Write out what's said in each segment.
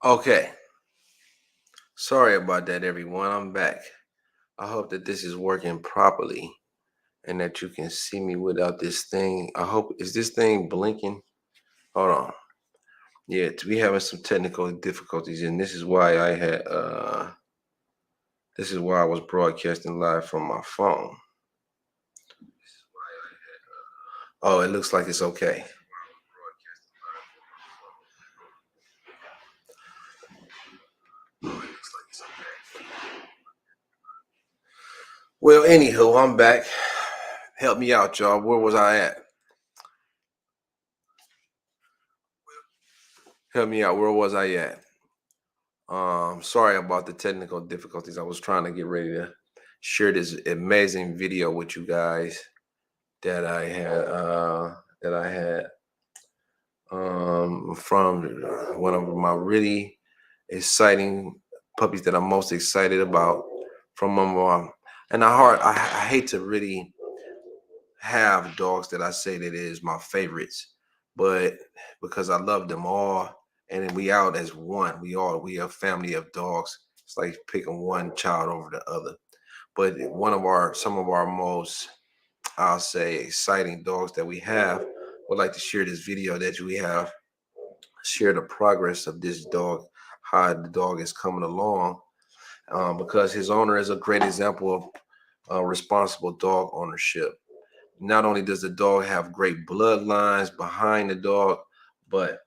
Okay, sorry about that, everyone. I'm back. I hope that this is working properly and that you can see me without this thing. I hope, is this thing blinking? Hold on. Yeah, we having some technical difficulties, and this is why I was broadcasting live from my phone. Oh, it looks like it's okay. Well, anywho, I'm back. Help me out, y'all. Where was I at? Help me out. Where was I at? Sorry about the technical difficulties. I was trying to get ready to share this amazing video with you guys that I had from one of my really exciting puppies that I'm most excited about from my mom. And I hate to really have dogs that I say that is my favorites, but because I love them all, and then we out as one. We a family of dogs. It's like picking one child over the other. But some of our most, I'll say, exciting dogs that we have, would like to share this video that we have, share the progress of this dog, how the dog is coming along, because his owner is a great example of responsible dog ownership. Not only does the dog have great bloodlines behind the dog, but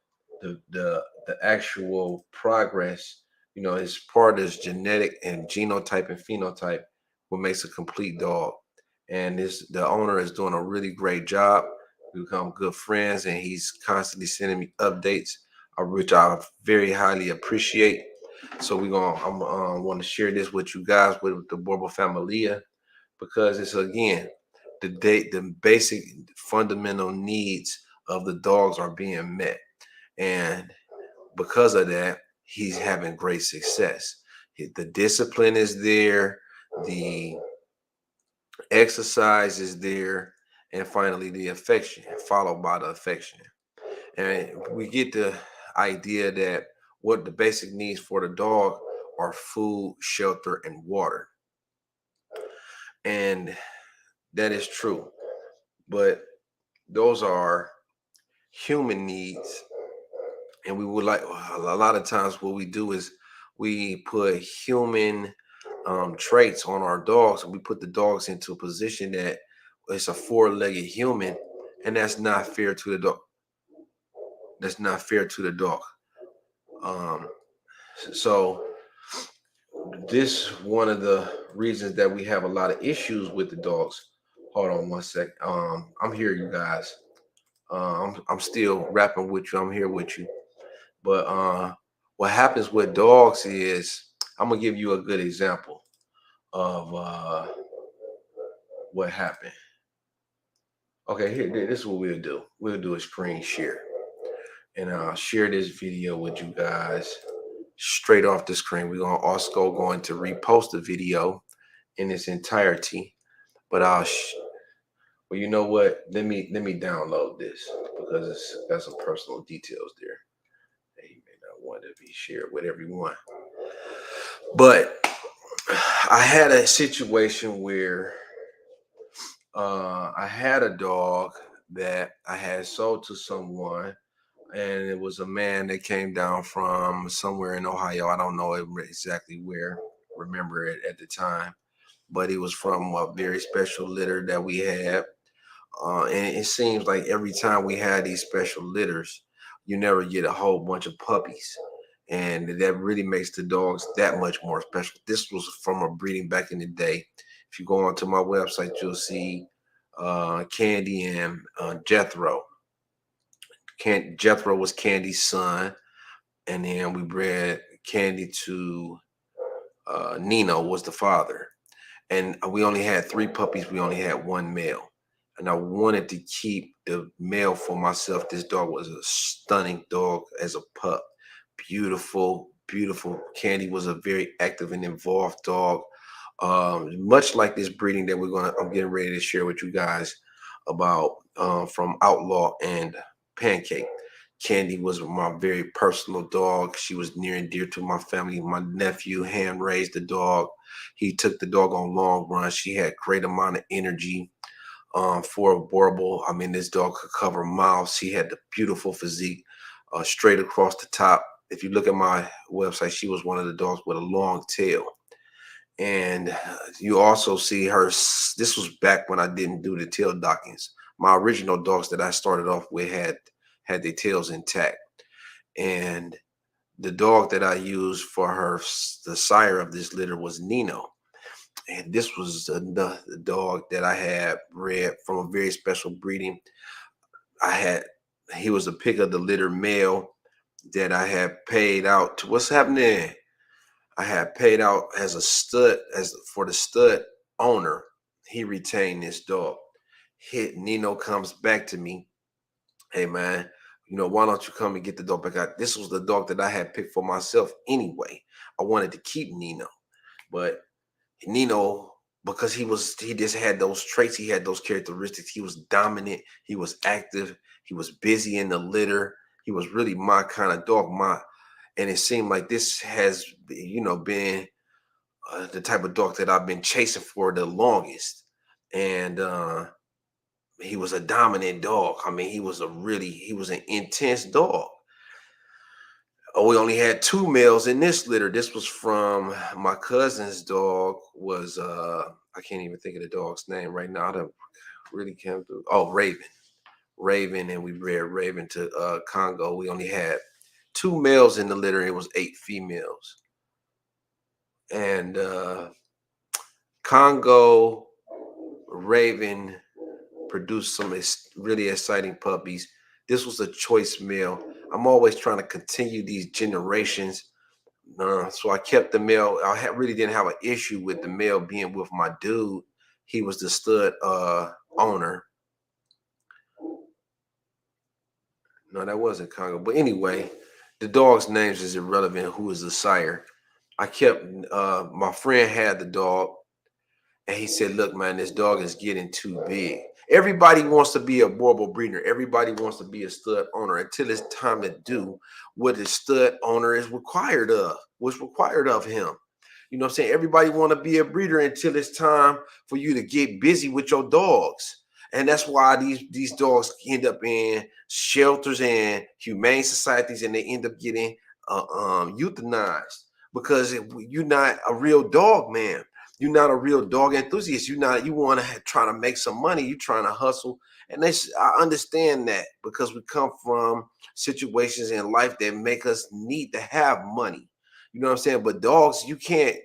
the actual progress, is part of his genetic and genotype and phenotype, what makes a complete dog. And the owner is doing a really great job. We become good friends, and he's constantly sending me updates, which I very highly appreciate. So I'm want to share this with you guys, with the Boerboel Familia, because it's, again, the basic fundamental needs of the dogs are being met, and because of that, he's having great success. The discipline is there, the exercise is there, and finally the affection, followed by the affection. And we get the idea that what the basic needs for the dog are food, shelter, and water. And that is true. But those are human needs. And we would like, a lot of times what we do is we put human traits on our dogs, and we put the dogs into a position that it's a four-legged human, and that's not fair to the dog. That's not fair to the dog. Um, so this one of the reasons that we have a lot of issues with the dogs. Hold on one sec. I'm here, you guys. I'm still rapping with you. I'm here with you. But what happens with dogs is, I'm gonna give you a good example of what happened. Okay, this is what we'll do. We'll do a screen share, and I'll share this video with you guys straight off the screen. We're gonna also going to repost the video in its entirety. But well, you know what? Let me download this, because it's got some personal details there. He may not want to be shared with everyone. But I had a situation where I had a dog that I had sold to someone, and it was a man that came down from somewhere in Ohio. I don't know exactly where, remember it at the time, but he was from a very special litter that we had. And it seems like every time we had these special litters, you never get a whole bunch of puppies. And that really makes the dogs that much more special. This was from a breeding back in the day. If you go onto my website, you'll see Candy and Jethro. Jethro was Candy's son, and then we bred Candy to Nino was the father. And we only had three puppies. We only had one male, and I wanted to keep the male for myself. This dog was a stunning dog as a pup. Beautiful, beautiful. Candy was a very active and involved dog. Much like this breeding that I'm getting ready to share with you guys about, from Outlaw and Pancake. Candy was my very personal dog. She was near and dear to my family. My nephew hand raised the dog. He took the dog on long runs. She had great amount of energy for a Boerboel. I mean, this dog could cover miles. She had the beautiful physique, straight across the top. If you look at my website, she was one of the dogs with a long tail. And you also see her. This was back when I didn't do the tail dockings. My original dogs that I started off with had their tails intact. And the dog that I used for her, the sire of this litter, was Nino. And this was the dog that I had bred from a very special breeding. I had He was a pick of the litter male that I had paid out to. What's happening? I had paid out as a stud, as for the stud owner. He retained this dog. Nino comes back to me. Hey man, why don't you come and get the dog back out? This was the dog that I had picked for myself anyway. I wanted to keep Nino, but Nino, because he just had those traits, he had those characteristics. He was dominant, he was active, he was busy in the litter. He was really my kind of dog. And it seemed like this has, been the type of dog that I've been chasing for the longest. And he was a dominant dog. I mean, he was an intense dog. We only had two males in this litter. This was from my cousin's dog. Was I can't even think of the dog's name right now. I really can't do. Oh, Raven, and we bred Raven to Congo. We only had two males in the litter. It was 8 females, and Congo Raven produced some really exciting puppies. This was a choice male. I'm always trying to continue these generations. So I kept the male. Really didn't have an issue with the male being with my dude. He was the stud owner. No, that wasn't Congo. But anyway, the dog's names is irrelevant. Who is the sire? I kept, my friend had the dog. And he said, look, man, this dog is getting too big. Everybody wants to be a Boerboel breeder. Everybody wants to be a stud owner until it's time to do what the stud owner what's required of him. You know what I'm saying? Everybody want to be a breeder until it's time for you to get busy with your dogs. And that's why these dogs end up in shelters and humane societies, and they end up getting euthanized because you're not a real dog man. You're not a real dog enthusiast. You want to try to make some money. You're trying to hustle. And I understand that because we come from situations in life that make us need to have money. You know what I'm saying? But dogs, you can't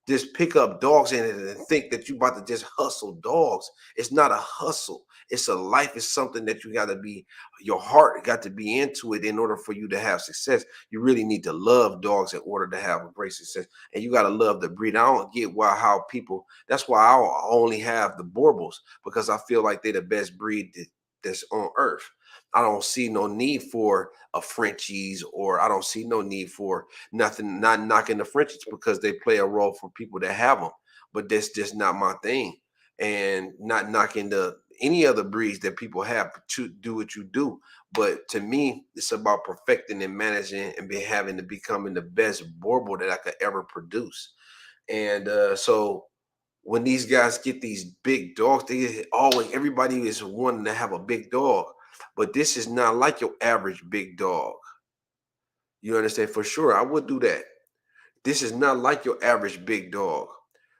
just pick up dogs and think that you about to just hustle dogs. It's not a hustle. It's a life. It's something that you got to be, your heart got to be into it in order for you to have success. You really need to love dogs in order to have a great success. And you got to love the breed. I don't get how people, that's why I only have the Boerboels, because I feel like they're the best breed that's on earth. I don't see no need for a Frenchies, or I don't see no need for nothing, not knocking the Frenchies because they play a role for people that have them. But that's just not my thing. And not knocking any other breeds that people have to do what you do. But to me, it's about perfecting and managing and becoming the best Boerboel that I could ever produce. And so when these guys get these big dogs, everybody is wanting to have a big dog. But this is not like your average big dog. You understand? For sure, I would do that. This is not like your average big dog.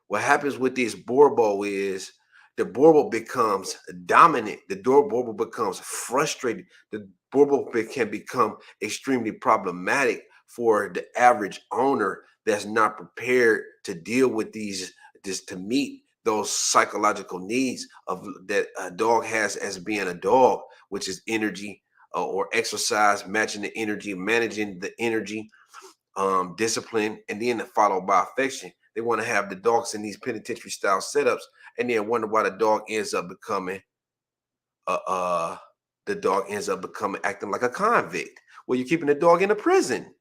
What happens with this Boerboel is the Boerboel becomes dominant. The Boerboel becomes frustrated. The Boerboel can become extremely problematic for the average owner that's not prepared to deal with just to meet those psychological needs of that a dog has as being a dog, which is energy or exercise, matching the energy, managing the energy, discipline, and then followed by affection. They want to have the dogs in these penitentiary style setups, and then wonder why uh, uh the dog ends up becoming acting like a convict. Well, you're keeping the dog in a prison,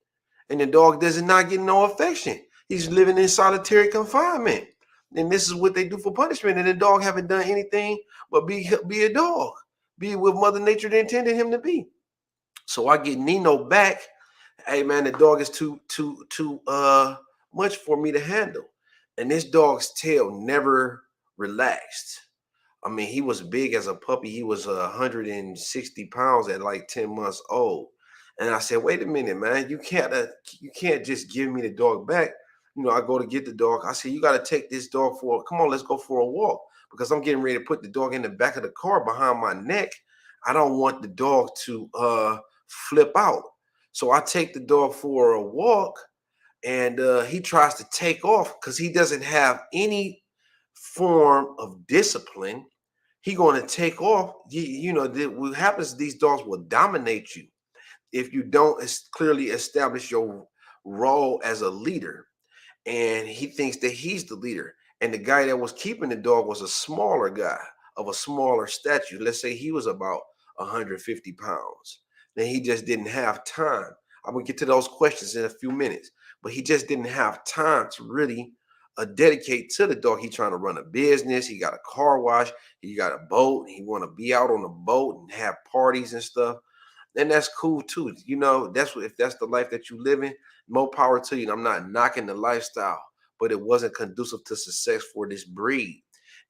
and the dog does not get no affection. He's living in solitary confinement, and this is what they do for punishment. And the dog haven't done anything but be a dog, be what Mother Nature intended him to be. So I get Nino back. Hey man, the dog is too much for me to handle. And this dog's tail never relaxed. I mean, he was big as a puppy. He was 160 pounds at like 10 months old. And I said, wait a minute, man, you can't just give me the dog back. I go to get the dog. I said, you got to take this dog come on, let's go for a walk because I'm getting ready to put the dog in the back of the car behind my neck. I don't want the dog to flip out. So I take the dog for a walk, and he tries to take off because he doesn't have any form of discipline. He going to take off. What happens, these dogs will dominate you if you don't clearly establish your role as a leader. And he thinks that he's the leader. And the guy that was keeping the dog was a smaller guy of a smaller stature. Let's say he was about 150 pounds. Then he just didn't have time. I'm gonna get to those questions in a few minutes, but he just didn't have time to really dedicate to the dog. He trying to run a business. He got a car wash. He got a boat. He want to be out on the boat and have parties and stuff. And that's cool too. If that's the life that you live in, more power to you. And I'm not knocking the lifestyle, but it wasn't conducive to success for this breed.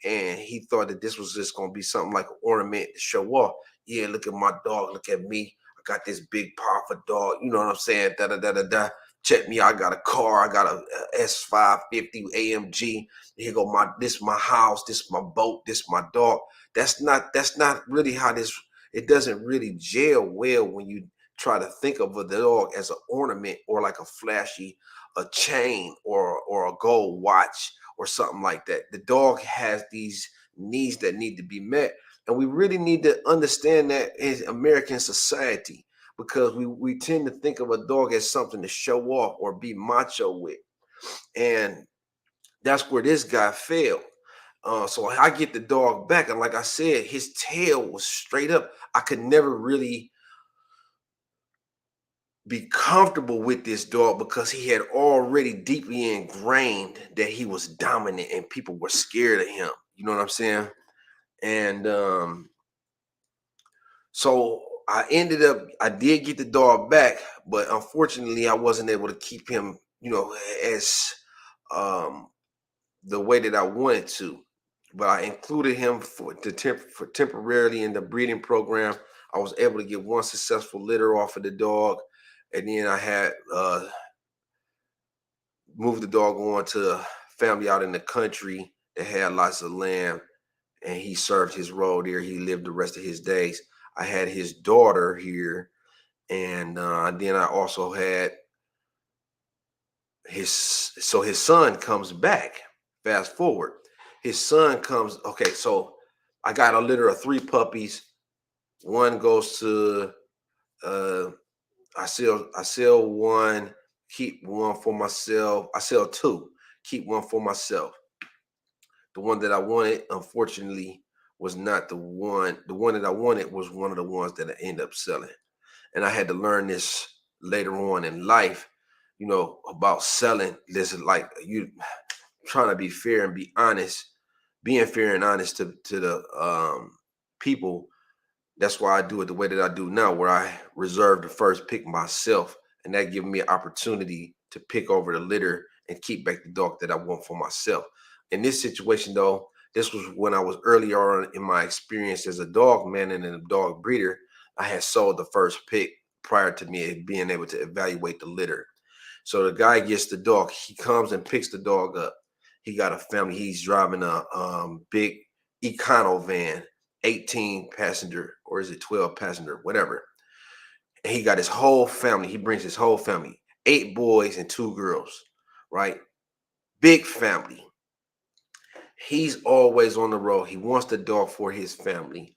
And he thought that this was just gonna be something like an ornament to show off. Yeah, look at my dog, look at me. I got this big, powerful dog. You know what I'm saying? Da da da da da. Check me, I got a car, I got a S550 AMG. Here go this my house, this my boat, this my dog. That's not really how this. It doesn't really gel well when you try to think of a dog as an ornament or like a flashy a chain or a gold watch or something like that. The dog has these needs that need to be met, and we really need to understand that in American society, because we tend to think of a dog as something to show off or be macho with, and that's where this guy failed. So I get the dog back, and like I said, his tail was straight up. I could never really be comfortable with this dog because he had already deeply ingrained that he was dominant and people were scared of him. You know what I'm saying? And so I did get the dog back, but unfortunately, I wasn't able to keep him, as um, the way that I wanted to. But I included him for temporarily in the breeding program. I was able to get one successful litter off of the dog, and then I had moved the dog on to a family out in the country that had lots of land, and he served his role there. He lived the rest of his days. I had his daughter here, and then I also had his son comes back. Fast forward, his son comes. Okay, so I got a litter of 3 puppies. One goes to I sell one, keep one for myself. I sell 2, keep one for myself. The one that I wanted, unfortunately, was not the one. The one that I wanted was one of the ones that I ended up selling. And I had to learn this later on in life, about selling. This is like you trying to be fair and be honest, being fair and honest to the people. That's why I do it the way that I do now, where I reserve the first pick myself, and that gives me an opportunity to pick over the litter and keep back the dog that I want for myself. In this situation, though, this was when I was earlier on in my experience as a dog man and a dog breeder. I had sold the first pick prior to me being able to evaluate the litter. So the guy gets the dog. He comes and picks the dog up. He got a family. He's driving a big econo van, 18 passenger, or is it 12 passenger, whatever. And he got his whole family. He brings his whole family, 8 boys and 2 girls, right? Big family. He's always on the road. He wants the dog for his family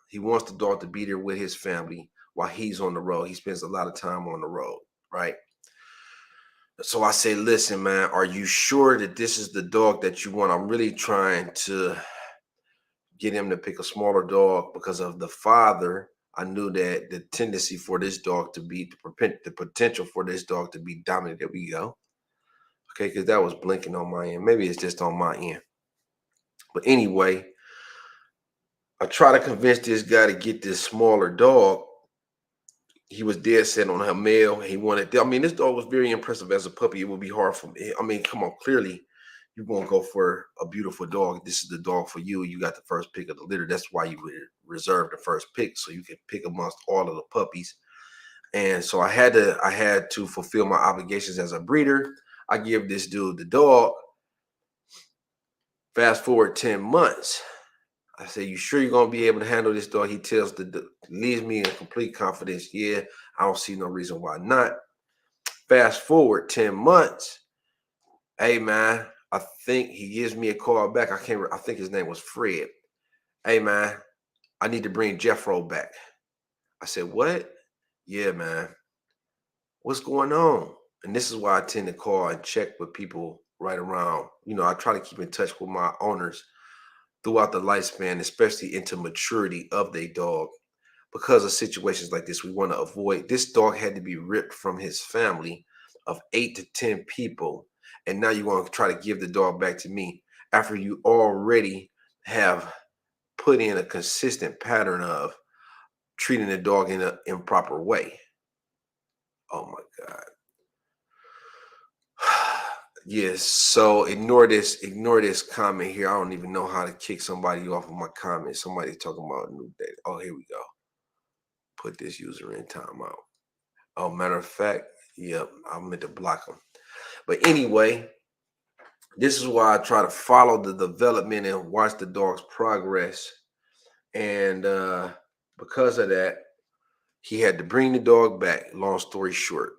he wants the dog to be there with his family while he's on the road. He spends a lot of time on the road, right? So I say, listen, man, are you sure that this is the dog that you want? I'm really trying to get him to pick a smaller dog because of the father. I knew that the tendency for this dog to be, the potential for this dog to be dominant. There we go. Okay, because that was blinking on my end. Maybe it's just on my end. But anyway, I try to convince this guy to get this smaller dog. He was dead set on her male. He wanted. I mean, this dog was very impressive as a puppy. It would be hard for me. I mean, come on, clearly, you won't go for a beautiful dog. This is the dog for you. You got the first pick of the litter. That's why you would reserve the first pick, so you can pick amongst all of the puppies. And so I had to fulfill my obligations as a breeder. I give this dude the dog. Fast forward 10 months. I say, you sure you're gonna be able to handle this dog? He leaves me in complete confidence. Yeah, I don't see no reason why not. Fast forward 10 months. Hey man, I think he gives me a call back. I think his name was Fred. Hey man, I need to bring Jeffro back. I said, what? Yeah, man. What's going on? And this is why I tend to call and check with people right around. I try to keep in touch with my owners throughout the lifespan, especially into maturity of their dog. Because of situations like this, we want to avoid. This dog had to be ripped from his family of 8 to 10 people. And now you want to try to give the dog back to me after you already have put in a consistent pattern of treating the dog in an improper way. Oh my God. Yes, so ignore this comment here. I don't even know how to kick somebody off of my comment. Somebody talking about a new day. Oh, here we go. Put this user in timeout. Oh, matter of fact, yep, I meant to block them. But anyway, this is why I try to follow the development and watch the dog's progress. And because of that, he had to bring the dog back. Long story short,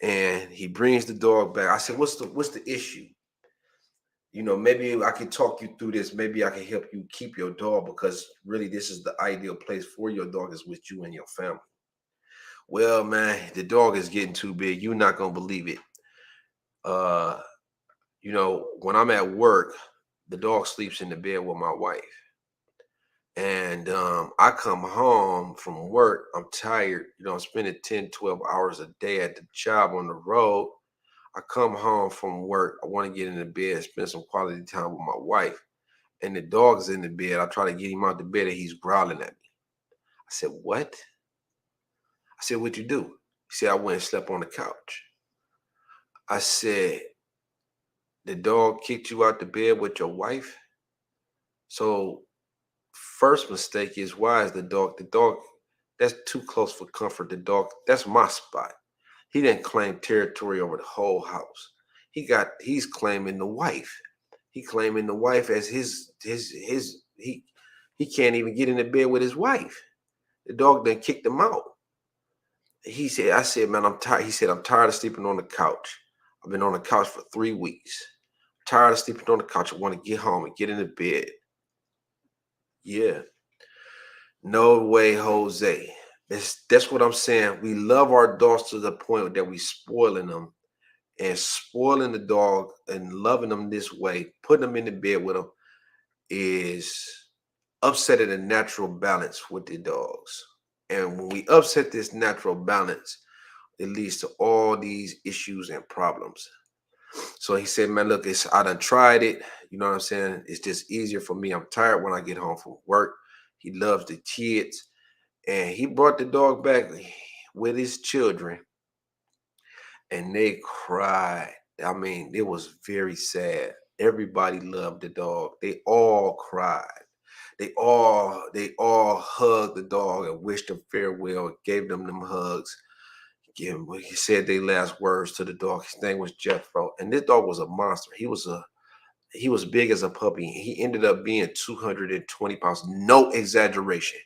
and he brings the dog back. I said, "What's the issue? Maybe I can talk you through this. Maybe I can help you keep your dog because really, this is the ideal place for your dog is with you and your family." Well, man, the dog is getting too big. You're not gonna believe it. Uh, when I'm at work, the dog sleeps in the bed with my wife. And I come home from work, I'm tired, I'm spending 10, 12 hours a day at the job on the road. I come home from work, I want to get in the bed, spend some quality time with my wife. And the dog's in the bed. I try to get him out the bed and he's growling at me. I said, what? I said, what'd you do? He said, I went and slept on the couch. I said, the dog kicked you out the bed with your wife? So first mistake is, why is the dog that's too close for comfort. The dog, that's my spot. He didn't claim territory over the whole house. He's claiming the wife. He claiming the wife as his he can't even get in the bed with his wife. The dog then kicked him out. I said, man, I'm tired. He said, I'm tired of sleeping on the couch. I've been on the couch for 3 weeks. Tired of sleeping on the couch. I want to get home and get in the bed. Yeah. No way, Jose. That's what I'm saying. We love our dogs to the point that we spoiling them, and spoiling the dog and loving them this way, putting them in the bed with them is upsetting the natural balance with the dogs. And when we upset this natural balance, it leads to all these issues and problems. So he said, man, look, I done tried it. You know what I'm saying? It's just easier for me. I'm tired when I get home from work. He loves the kids. And he brought the dog back with his children, and they cried. I mean, it was very sad. Everybody loved the dog. They all cried. They all hugged the dog and wished him farewell, gave them hugs. He said their last words to the dog. His name was Jethro, and this dog was a monster. He was big as a puppy. He ended up being 220 pounds. No exaggeration.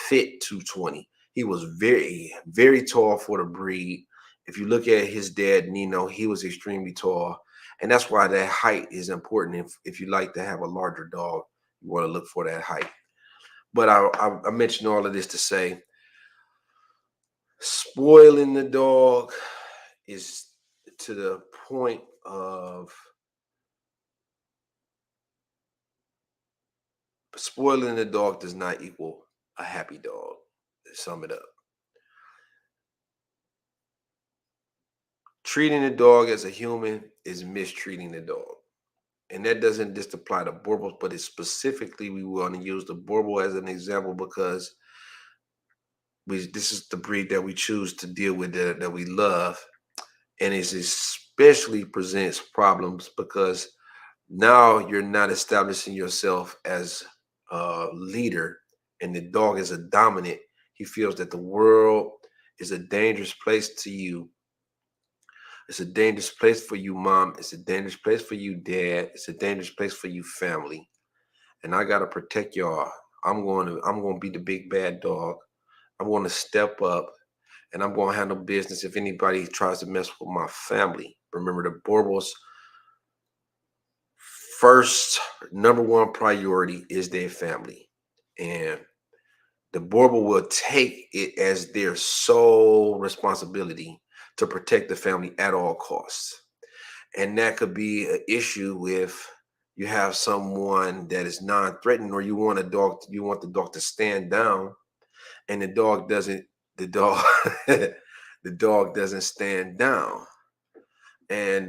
Fit 220. He was very, very tall for the breed. If you look at his dad, Nino, he was extremely tall. And that's why that height is important. If you like to have a larger dog, you want to look for that height. But I mentioned all of this to say, spoiling the dog is to the point of spoiling the dog does not equal a happy dog. To sum it up, treating the dog as a human is mistreating the dog. And that doesn't just apply to Boerboels, but it's specifically, we want to use the Boerboel as an example because this is the breed that we choose to deal with, that we love, and it especially presents problems because now you're not establishing yourself as a leader, and the dog is a dominant. He feels that the world is a dangerous place to you. It's a dangerous place for you, mom. It's a dangerous place for you, dad. It's a dangerous place for you, family. And I gotta protect y'all. I'm going to be the big bad dog. I'm going to step up, and I'm going to handle business if anybody tries to mess with my family. Remember, the Boerboels' first number one priority is their family. And the Boerboel will take it as their sole responsibility to protect the family at all costs. And that could be an issue if you have someone that is non-threatening, or you want the dog to stand down, and the dog the dog doesn't stand down. And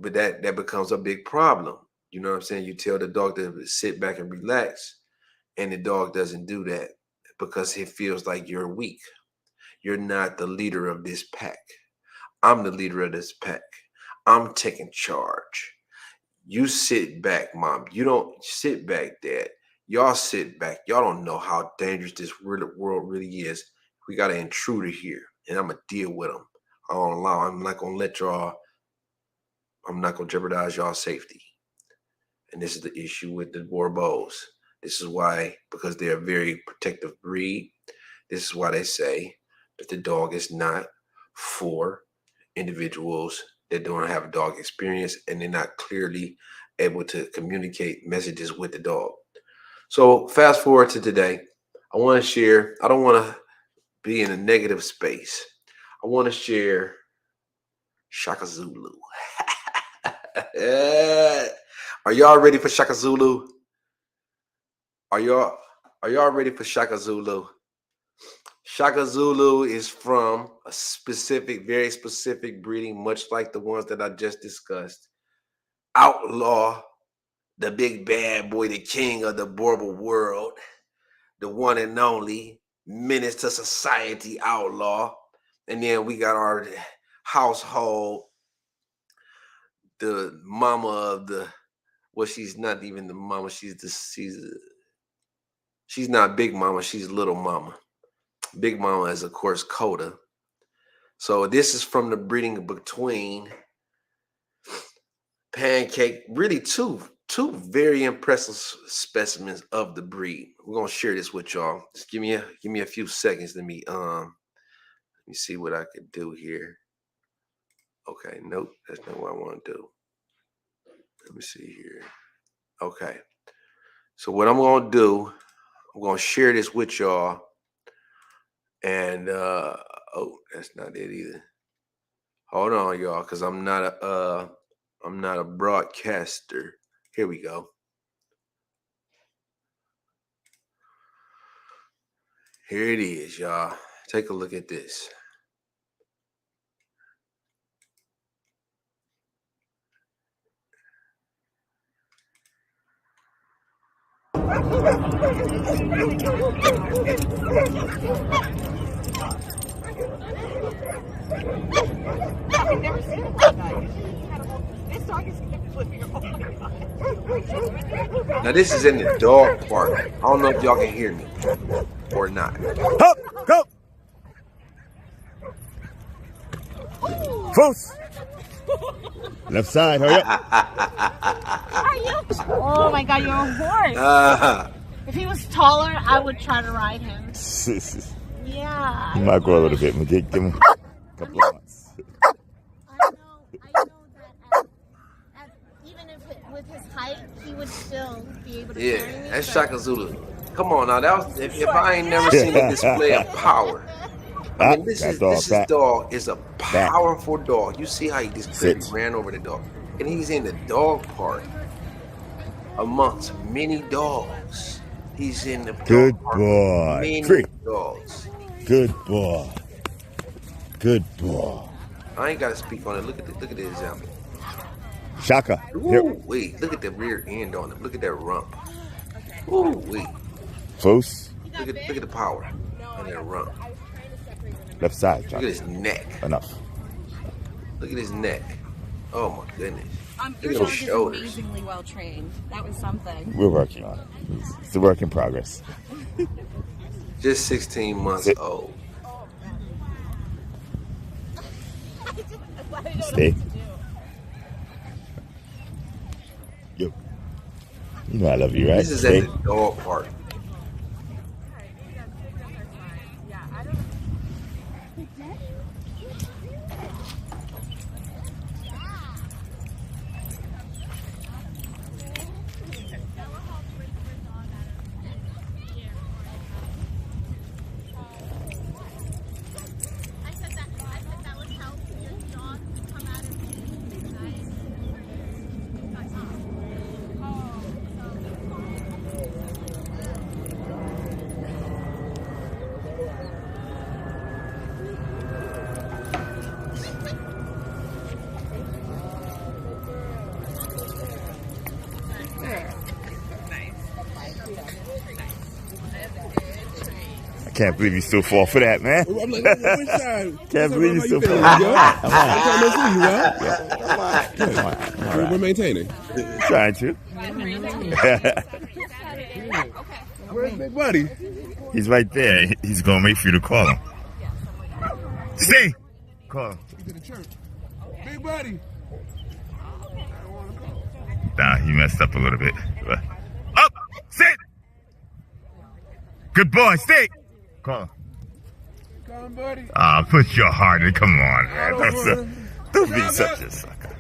but that becomes a big problem. You know what I'm saying? You tell the dog to sit back and relax, and the dog doesn't do that because it feels like you're weak. You're not the leader of this pack. I'm the leader of this pack. I'm taking charge. You sit back, mom. You don't sit back, dad. Y'all sit back. Y'all don't know how dangerous this world really is. We got an intruder here, and I'm gonna deal with him. I don't allow. I'm not gonna let y'all. I'm not gonna jeopardize y'all's safety. And this is the issue with the Boerboels. This is why, because they're a very protective breed. This is why they say that the dog is not for individuals that don't have a dog experience, and they're not clearly able to communicate messages with the dog. So fast forward to today. I want to share, I don't want to be in a negative space. I want to share Shaka Zulu. Are y'all ready for Shaka Zulu? Are y'all ready for Shaka Zulu? Shaka Zulu is from a specific, very specific breeding, much like the ones that I just discussed. Outlaw, the big bad boy, the king of the Boerboel world, the one and only menace to society outlaw. And then we got our household, the mama of the, well, she's not even the mama. She's not big mama. She's little mama. Big mama is, of course, Coda. So this is from the breeding between Pancake, really two very impressive specimens of the breed. We're gonna share this with y'all. Just give me a few seconds. Let me see what I could do here. Okay, nope, that's not what I want to do. Let me see here. Okay, so what I'm gonna do, I'm gonna share this with y'all. And oh, that's not it either. Hold on, y'all, because I'm not a broadcaster. Here we go. Here it is, y'all. Take a look at this. I've never seen it like that. This dog is Now this is in the dog park. I don't know if y'all can hear me or not. Up, go. Close. Left side, hurry up. Are you? Oh my God, you're a horse. If he was taller, I would try to ride him. Yeah. He might grow a little bit. Give him a couple of months. I know that even if with his height, he would still be able to carry me. That's Shaka Zulu. Come on now, that was if I ain't never seen a display of power. I mean, this dog is a powerful dog. You see how he just clearly ran over the dog, and he's in the dog park amongst many dogs. He's in the good dog boy. Many dogs. Good boy. Good boy. I ain't got to speak on it. Look at the example. Shaka. Ooh, wait, look at the rear end on him. Look at that rump. Ooh, wait. Close. Look at the power on that rump. Left side, Look Chaka. at his neck. Enough. Look at his neck. Oh my goodness. Your Look at dog those is shoulders. amazingly well trained. That was something. We're working on it. It's a work in progress. Just 16 months Sit. old. Stay. Yo. You know I love you, right? This is Stay. at the dog park. I can't believe you still fall for that, man. I'm like, which side? Can't believe you still fall. I'm Come on. We're maintaining. Trying to. Where's Big Buddy? He's right there. He's gonna wait for you to call him. Stay. Call him. He's in the church. Big Buddy. Nah, he messed up a little bit. Up! Sit! Good boy, stay! Call him. Come, buddy. Put your heart in. Come on, man. wanna- Don't be such a sucker.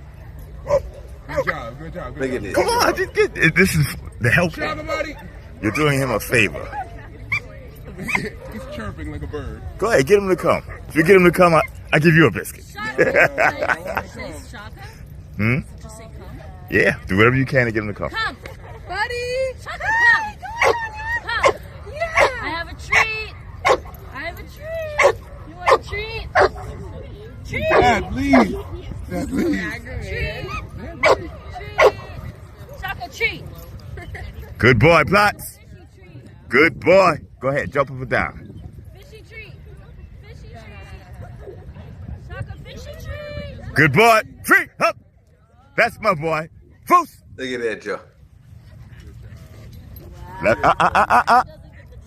Good job. Good job. Look at this. Come on, just get it. This is the help. Shut up, buddy. You're doing him a favor. He's chirping like a bird. Go ahead, get him to come. If you get him to come, I give you a biscuit. Hmm? Just say come. Yeah, do whatever you can to get him to come. Come, buddy. Shaka, come. Come. Yeah. I have a treat. I have a treat. You want a treat? Treat. Dad, please. Dad, please. Treat. Shaka, treat. Good boy, Plots. Good boy. Go ahead, jump up and down. Fishy treat. Fishy treat. Shaka, fishy treat. Good boy. Free, up. That's my boy. Foos. Look at that, Joe.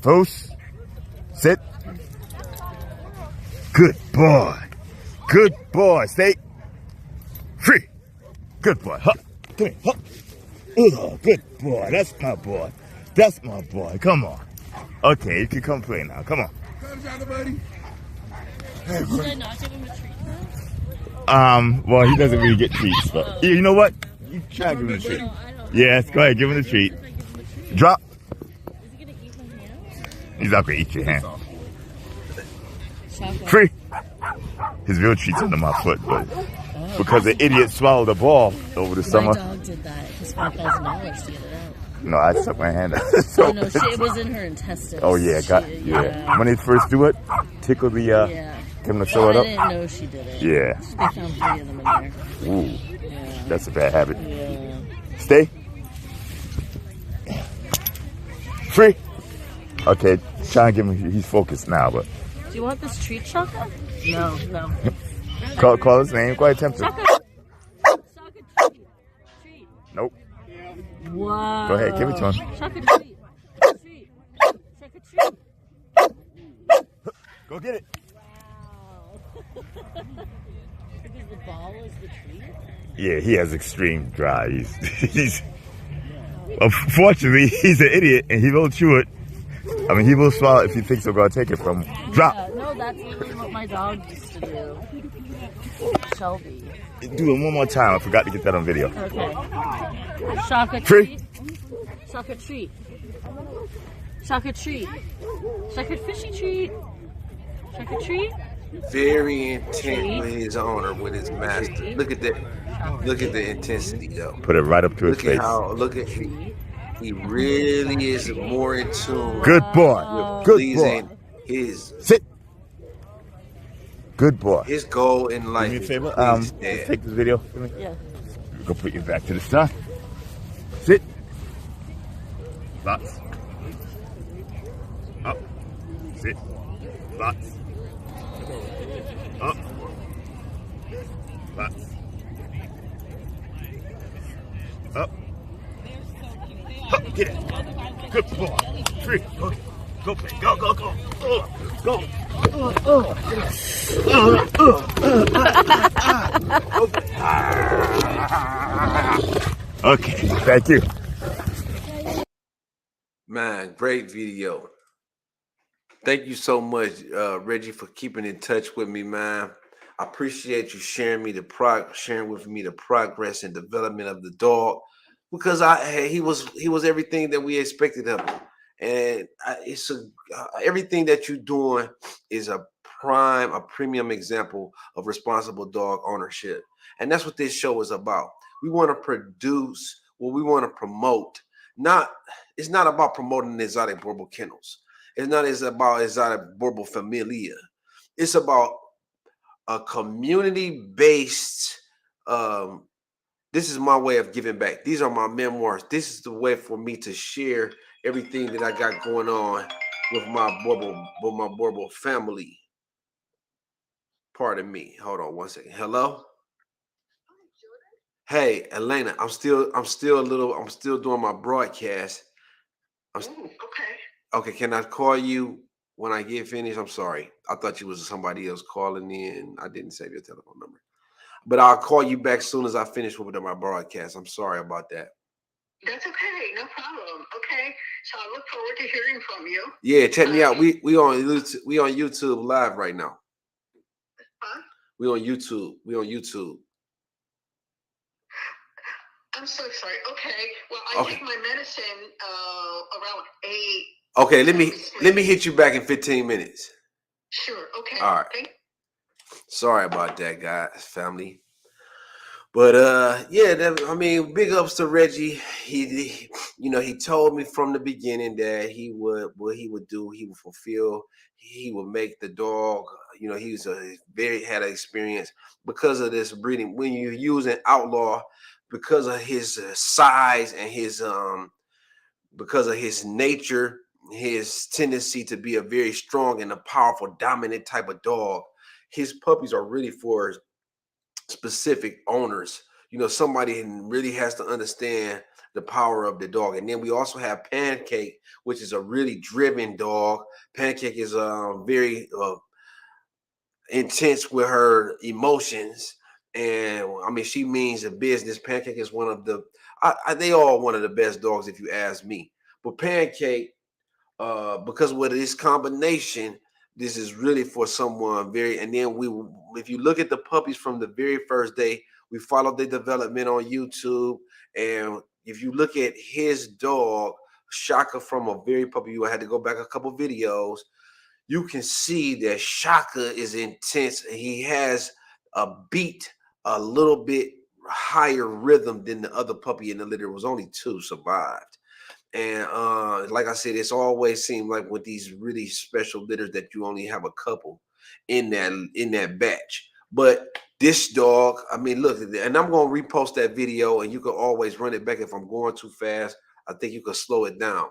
Foos. Sit. Good boy. Good boy. Stay. Free. Good boy. Hup. Come here. Hup. Oh, good boy. That's my boy. That's my boy. Come on. Okay, you can come play now. Come on. Come, Shaka, buddy. Should I not give him a treat? Well, he doesn't really get treats, but you know what? You try to give him a treat. Yes, go ahead, give him a treat. Drop. Is he gonna eat my hand? He's not gonna eat your hand. Shaka. Free. His real treat's under my foot, but because the idiot swallowed the ball over the My summer. dog did that. It was $5,000 to get it out. No, I stuck my hand out. Oh no, it was in her intestines. Oh yeah, yeah. When they first do it, tickle the Yeah. give him to throw it I up. didn't know she did it. Yeah. They found 3 of them in there. Ooh, Yeah. that's a bad habit. Yeah. Stay. Free. Okay, try and give him. He's focused now, but Do you want this treat, Shaka? No, no. call his name. Go ahead, attempt it. Shaka. Shaka treat. Treat. Nope. Wow. Go ahead, give it to him. Shaka treat. Treat. Shaka treat. Go get it. Wow. Because the ball is the treat? Yeah, he has extreme drive. He's unfortunately he's an idiot and he will chew it. I mean, he will swallow it if he thinks we're gonna take it from him. Drop. Yeah, no, that's literally what my dog used to do. Shelby. Do it one more time. I forgot to get that on video. Okay. Shaka Free. treat. Shaka treat. Shaka treat. Shaka fishy treat. Shaka treat. Very intent with his owner, with his master. Look at that. Look at the intensity, though. Put it right up to his Look face. at how. Look at he really is more in tune. Good boy. with Good boy. pleasing his Sit. Good boy. his goal in life. Do me a is favor. to please Let's Dad. take this video for me. Yeah. Go put your back to the sun. Sit. Lots. Up. Sit. Lots. Go. Okay, thank you. Man, great video. Thank you so much, Reggie, for keeping in touch with me, man. I appreciate you sharing with me the progress and development of the dog, because he was everything that we expected of him, and everything that you're doing is a premium example of responsible dog ownership, and that's what this show is about. We want to produce what we want to promote. Not It's not about promoting the exotic Boerboel kennels. It's not as about exotic Boerboel familia. It's about a community-based. Um, this is my way of giving back. These are my memoirs. This is the way for me to share everything that I got going on with my Boerboel family. Pardon me. Hold on one second. Hello. Hey, Elena. I'm still doing my broadcast. Okay. Okay, can I call you when I get finished? I'm sorry. I thought you was somebody else calling in. I didn't save your telephone number. But I'll call you back soon as I finish with my broadcast. I'm sorry about that. That's okay, no problem. Okay, so I look forward to hearing from you. Yeah, check me out. We on YouTube live right now. Huh? We on YouTube. We on YouTube. I'm so sorry. Okay, well, I take my medicine around 8. Okay, let me hit you back in 15 minutes. Sure. Okay. All right. Sorry about that, guys, family. But I mean, big ups to Reggie. He told me from the beginning that what he would do, he would fulfill. He would make the dog. He was had an experience because of this breeding. When you're using outlaw, because of his size and because of his nature, his tendency to be a very strong and a powerful, dominant type of dog. His puppies are really for specific owners. Somebody really has to understand the power of the dog. And then we also have Pancake, which is a really driven dog. Pancake is very intense with her emotions, and I mean, she means a business. Pancake is one of the they all one of the best dogs if you ask me. But Pancake, because with this combination, this is really for someone very. And then if you look at the puppies from the very first day, we followed their development on YouTube. And if you look at his dog, Shaka, from a very puppy, you had to go back a couple videos. You can see that Shaka is intense. He has a beat a little bit higher rhythm than the other puppy in the litter. It was only 2 survived. And like I said, it's always seemed like with these really special litters that you only have a couple in that batch. But this dog, I mean, look, and I'm gonna repost that video, and you can always run it back if I'm going too fast. I think you can slow it down,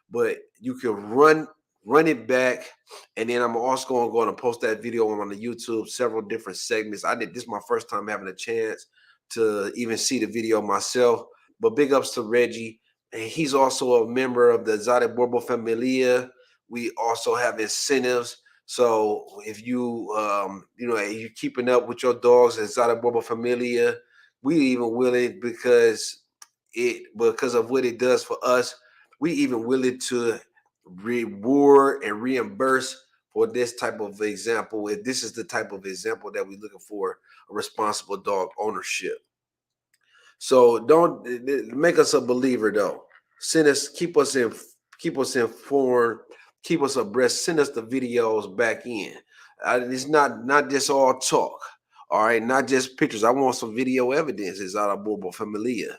but you can run it back, and then I'm also going to post that video on the YouTube, several different segments. This is my first time having a chance to even see the video myself. But big ups to Reggie. And he's also a member of the Exotic Boerboel Familia. We also have incentives. So if you're keeping up with your dogs, Exotic Boerboel Familia, we even willing because of what it does for us. We even willing to reward and reimburse for this type of example. If this is the type of example that we're looking for, a responsible dog ownership. So don't make us a believer though. Keep us informed, keep us abreast. Send us the videos back in. It's not just all talk. All right, not just pictures. I want some video evidence. Is out of Boerboel Familia,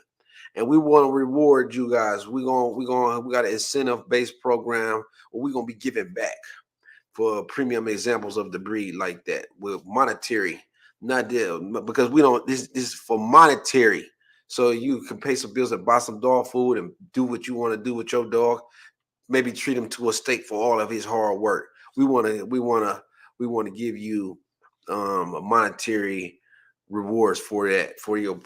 and we want to reward you guys. We got an incentive based program where we're gonna be giving back for premium examples of the breed like that with monetary, not there because we don't. This is for monetary. So you can pay some bills and buy some dog food and do what you want to do with your dog. Maybe treat him to a steak for all of his hard work. We want to give you monetary rewards for that, for your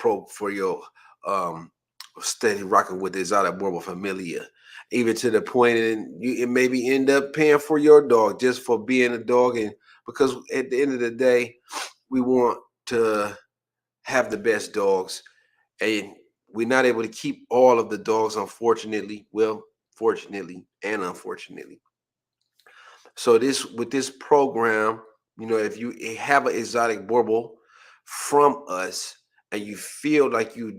steady rocking with the exotic Boerboel familia, even to the point and you it maybe end up paying for your dog just for being a dog, and because at the end of the day, we want to have the best dogs, and we're not able to keep all of the dogs, unfortunately. Well, fortunately and unfortunately. So this with this program, if you have an exotic Boerboel from us and you feel like you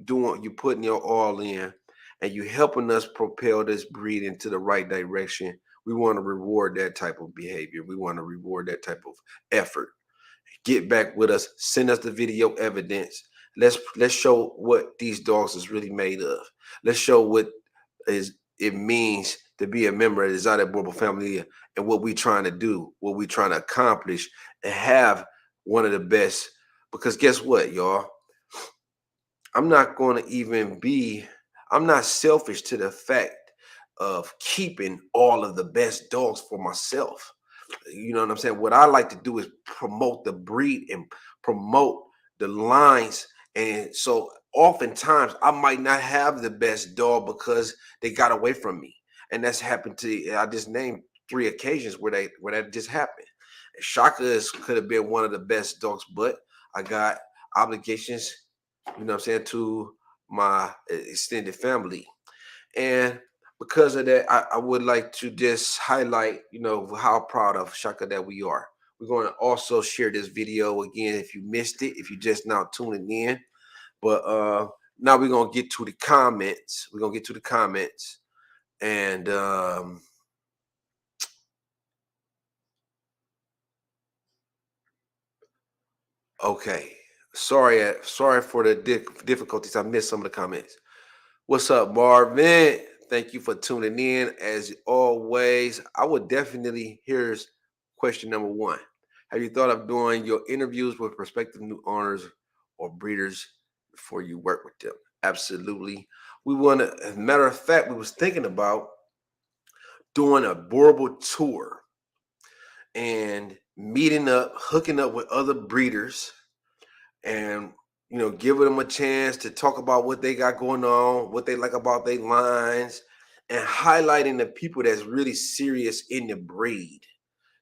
putting your all in and you helping us propel this breed into the right direction, we want to reward that type of behavior. We want to reward that type of effort. Get back with us, send us the video evidence. Let's show what these dogs is really made of. Let's show what is it means to be a member of the exotic Boerboel family, and what we trying to do, what we trying to accomplish, and have one of the best. Because guess what, y'all? I'm not going to even be, I'm not selfish to the fact of keeping all of the best dogs for myself. You know what I'm saying? What I like to do is promote the breed and promote the lines. And so oftentimes I might not have the best dog because they got away from me. And that's happened to, I just named 3 occasions where that just happened. Shaka could have been one of the best dogs, but I got obligations, you know what I'm saying, to my extended family. And because of that, I would like to just highlight, how proud of Shaka that we are. We're going to also share this video again if you missed it, if you just now tuning in. But now we're going to get to the comments. We're going to get to the comments. And okay. Sorry for the difficulties. I missed some of the comments. What's up, Marvin? Thank you for tuning in. As always, I would definitely, here's question number 1. Have you thought of doing your interviews with prospective new owners or breeders before you work with them? Absolutely. We want to, as a matter of fact, we was thinking about doing a Boerboel tour and meeting up, hooking up with other breeders, and giving them a chance to talk about what they got going on, what they like about their lines, and highlighting the people that's really serious in the breed.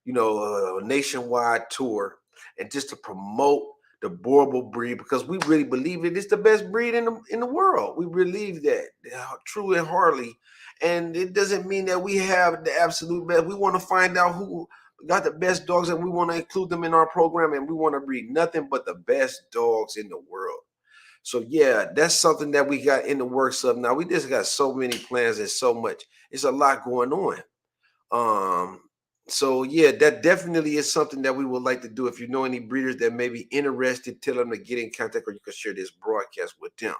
A nationwide tour, and just to promote the Boerboel breed, because we really believe that it's the best breed in the world. We believe that true and heartily, and it doesn't mean that we have the absolute best. We want to find out who got the best dogs, and we want to include them in our program, and we want to breed nothing but the best dogs in the world. So yeah, that's something that we got in the works of now. We just got so many plans and so much. It's a lot going on. So yeah, that definitely is something that we would like to do. If you know any breeders that may be interested, tell them to get in contact, or you can share this broadcast with them.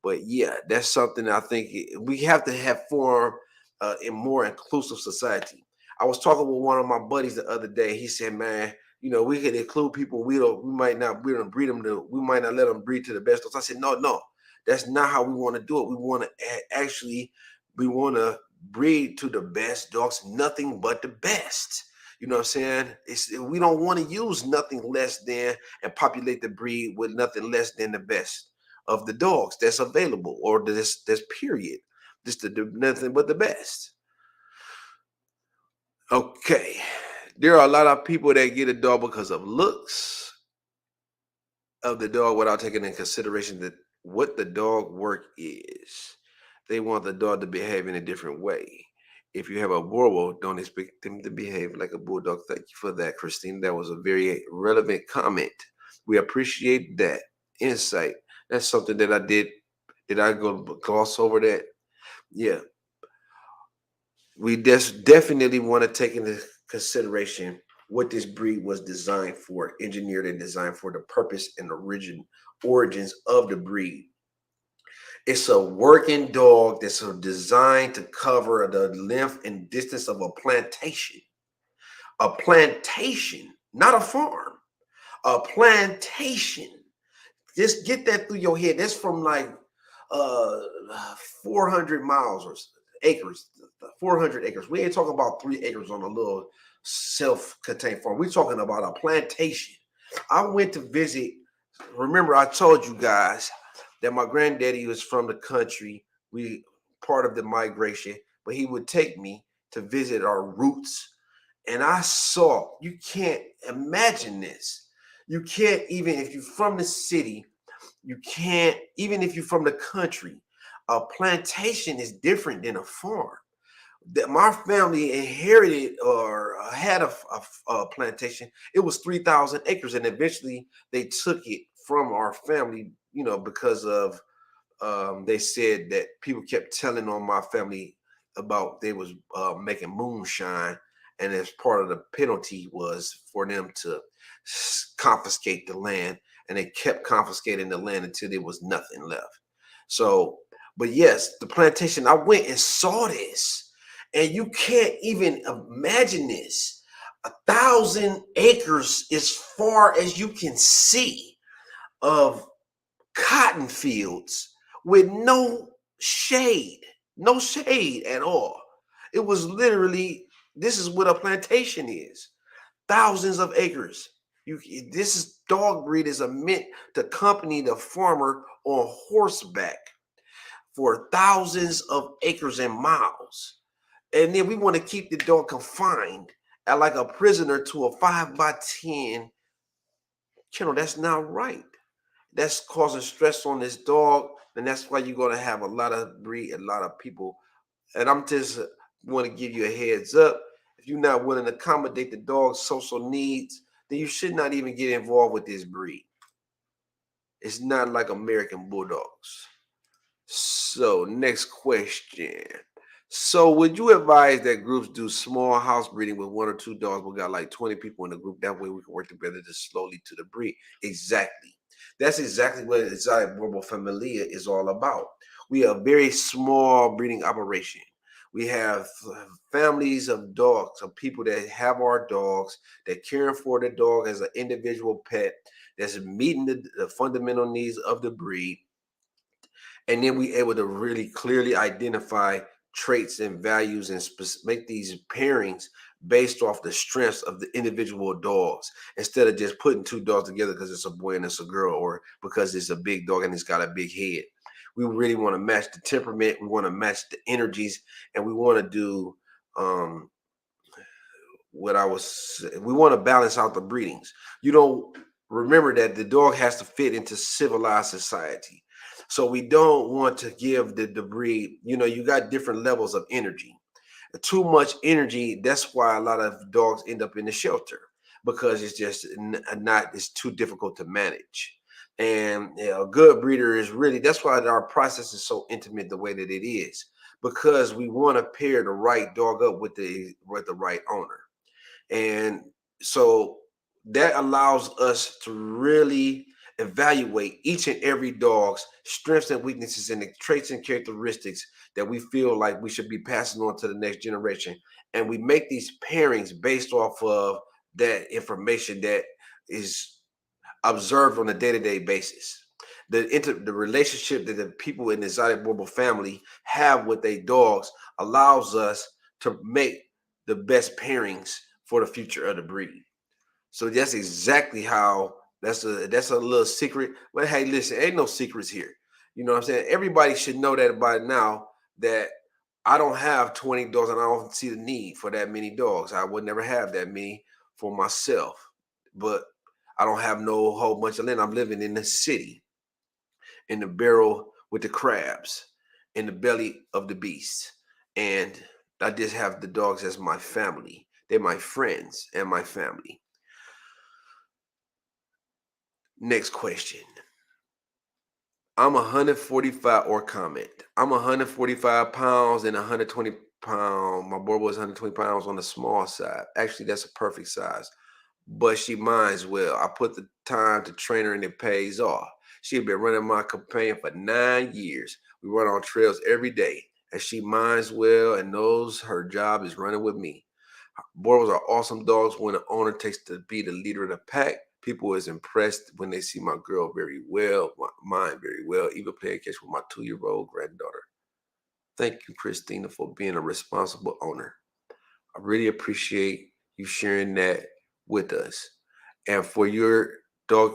But yeah, that's something I think we have to have form a more inclusive society. I was talking with one of my buddies the other day. He said, "Man, we could include people. We might not breed them we might not let them breed to the best." I said, "No, that's not how we want to do it. We want to we want to breed to the best dogs, nothing but the best." You know what I'm saying? We don't want to use nothing less than and populate the breed with nothing less than the best of the dogs that's available, or this period. Just to do nothing but the best. Okay. There are a lot of people that get a dog because of looks of the dog without taking into consideration that what the dog work is. They want the dog to behave in a different way. If you have a Boerboel, don't expect them to behave like a bulldog. Thank you for that, Christine. That was a very relevant comment. We appreciate that insight. That's something that I did. Did I go gloss over that? Yeah. We definitely want to take into consideration what this breed was designed for, engineered and designed for, the purpose and origins of the breed. It's a working dog that's designed to cover the length and distance of a plantation. A plantation, not a farm. A plantation. Just get that through your head. That's from like uh 400 miles or acres, 400 acres. We ain't talking about 3 acres on a little self-contained farm. We're talking about a plantation. I went to visit. Remember, I told you guys that my granddaddy was from the country. We part of the migration, but he would take me to visit our roots. And I saw, you can't imagine this. You can't, even if you're from the city, you can't, even if you're from the country, a plantation is different than a farm. That my family inherited or had a plantation. It was 3,000 acres, and eventually they took it from our family, because of they said that people kept telling on my family about they was making moonshine, and as part of the penalty was for them to confiscate the land, and they kept confiscating the land until there was nothing left. So, but yes, the plantation, I went and saw this, and you can't even imagine this. 1,000 acres as far as you can see of cotton fields with no shade at all. It was literally, this is what a plantation is. Thousands of acres. This is dog breed is a meant to accompany the farmer on horseback for thousands of acres and miles. And then we want to keep the dog confined at like a prisoner to a 5x10 kennel. That's not right. That's causing stress on this dog, and that's why you're going to have a lot of people. And I'm just want to give you a heads up. If you're not willing to accommodate the dog's social needs, then you should not even get involved with this breed. It's not like American Bulldogs. So, next question. So, would you advise that groups do small house breeding with 1 or 2 dogs? We got like 20 people in the group. That way we can work together to slowly to the breed. Exactly. That's exactly what exotic Boerboel Familia is all about. We are a very small breeding operation. We have families of dogs, of people that have our dogs, that caring for the dog as an individual pet, that's meeting the fundamental needs of the breed, and then we able to really clearly identify traits and values and make these pairings based off the strengths of the individual dogs, instead of just putting 2 dogs together because it's a boy and it's a girl, or because it's a big dog and it's got a big head. We really want to match the temperament, we want to match the energies, and we want to do um we want to balance out the breedings. Remember that the dog has to fit into civilized society. So we don't want to give the breed, you got different levels of energy. Too much energy, that's why a lot of dogs end up in the shelter, because it's just it's too difficult to manage. And a good breeder is really, that's why our process is so intimate the way that it is, because we want to pair the right dog up with the right owner. And so that allows us to really evaluate each and every dog's strengths and weaknesses and the traits and characteristics that we feel like we should be passing on to the next generation. And we make these pairings based off of that information that is observed on a day-to-day basis. The relationship that the people in the exotic Boerboel family have with their dogs allows us to make the best pairings for the future of the breed. So that's exactly how, that's a little secret. But hey, listen, ain't no secrets here. You know what I'm saying? Everybody should know that by now, that I don't have 20 dogs and I don't see the need for that many dogs. I would never have that many for myself. But I don't have no whole bunch of land. I'm living in the city, in the barrel with the crabs, in the belly of the beast. And I just have the dogs as my family. They're my friends and my family. Next question. I'm 145 or comment. I'm 145 pounds and 120 pounds. My Boerboel is 120 pounds on the small side. Actually, that's a perfect size. But she minds well. I put the time to train her and it pays off. She's been running my companion for 9 years. We run on trails every day. And she minds well and knows her job is running with me. Boerboels are awesome dogs when the owner takes to be the leader of the pack. People is impressed when they see my girl very well, mine very well, even playing catch with my 2-year-old granddaughter. Thank you, Christina, for being a responsible owner. I really appreciate you sharing that with us. And for your dog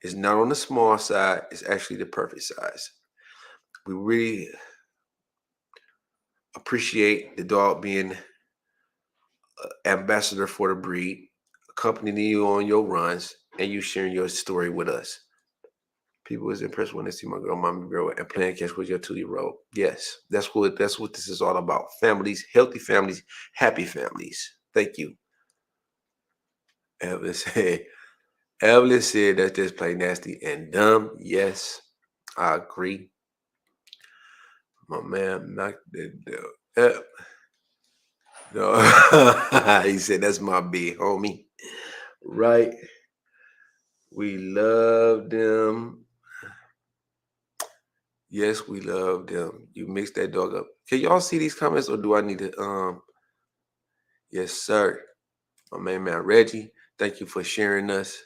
It's not on the small side. It's actually the perfect size. We really appreciate the dog being ambassador for the breed, accompanying you on your runs, and you sharing your story with us. People is impressed when they see my girl, mommy girl, and playing catch with your 2-year-old. Yes, that's what this is all about. Families, healthy families, happy families. Thank you. Evelyn said. Evelyn said that this play nasty and dumb. Yes, I agree. My man knocked it down. No, he said that's my big homie. Right. We love them. Yes, we love them. You mix that dog up. Can y'all see these comments or do I need to yes, sir. My main man Reggie. Thank you for sharing us.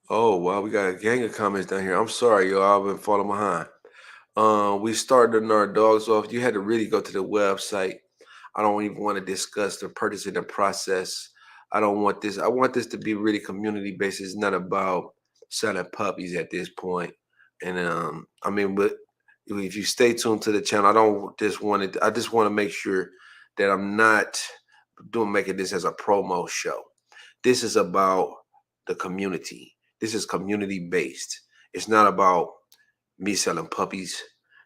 Oh wow, we got a gang of comments down here. I'm sorry, y'all. I've been falling behind. We started our dogs off. You had to really go to the website. I don't even want to discuss the purchasing and process. I don't want this. I want this to be really community based. It's not about selling puppies at this point. And I mean, but if you stay tuned to the channel, I don't just want it. I just want to make sure that I'm not making this as a promo show. This is about the community. This is community based. It's not about me selling puppies.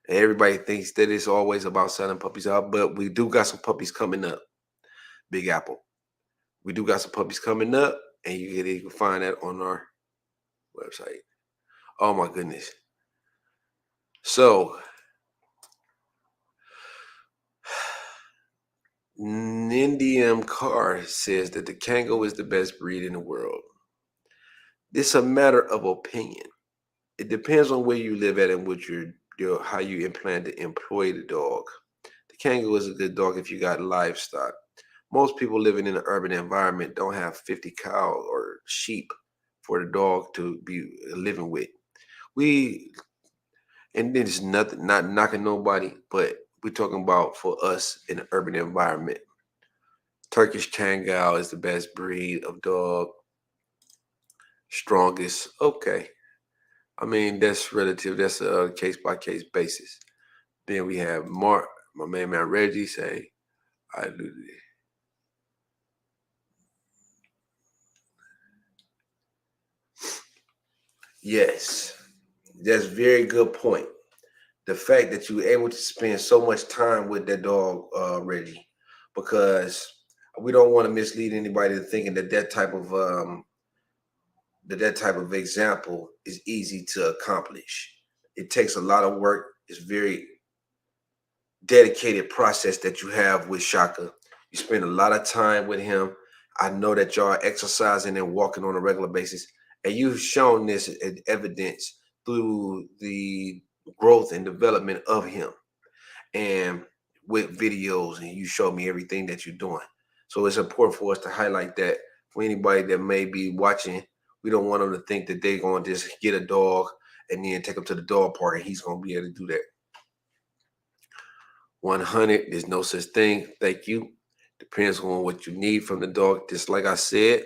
And everybody thinks that it's always about selling puppies out, but we do got some puppies coming up. Big Apple. We do got some puppies coming up, and you can find that on our website. Oh my goodness. So NDM Carr says that the Kango is the best breed in the world. It's a matter of opinion. It depends on where you live at and what your how you plan to employ the dog. The Kango is a good dog if you got livestock. Most people living in an urban environment don't have 50 cows or sheep for the dog to be living with. We and it's nothing, not knocking nobody, but we're talking about for us in an urban environment. Turkish Kangal is the best breed of dog, strongest. Okay, I mean that's relative. That's a case by case basis. Then we have Mark, my man Reggie say, I do. Yes, that's a very good point. The fact that you were able to spend so much time with that dog, Reggie, because we don't want to mislead anybody to thinking that that type of example is easy to accomplish. It takes a lot of work. It's very dedicated process that you have with Shaka. You spend a lot of time with him. I know that y'all are exercising and walking on a regular basis, and you've shown this as evidence through the growth and development of him, and with videos, and you show me everything that you're doing. So it's important for us to highlight that for anybody that may be watching. We don't want them to think that they're going to just get a dog and then take him to the dog park and he's going to be able to do that. 100, there's no such thing. Thank you. Depends on what you need from the dog. Just like I said,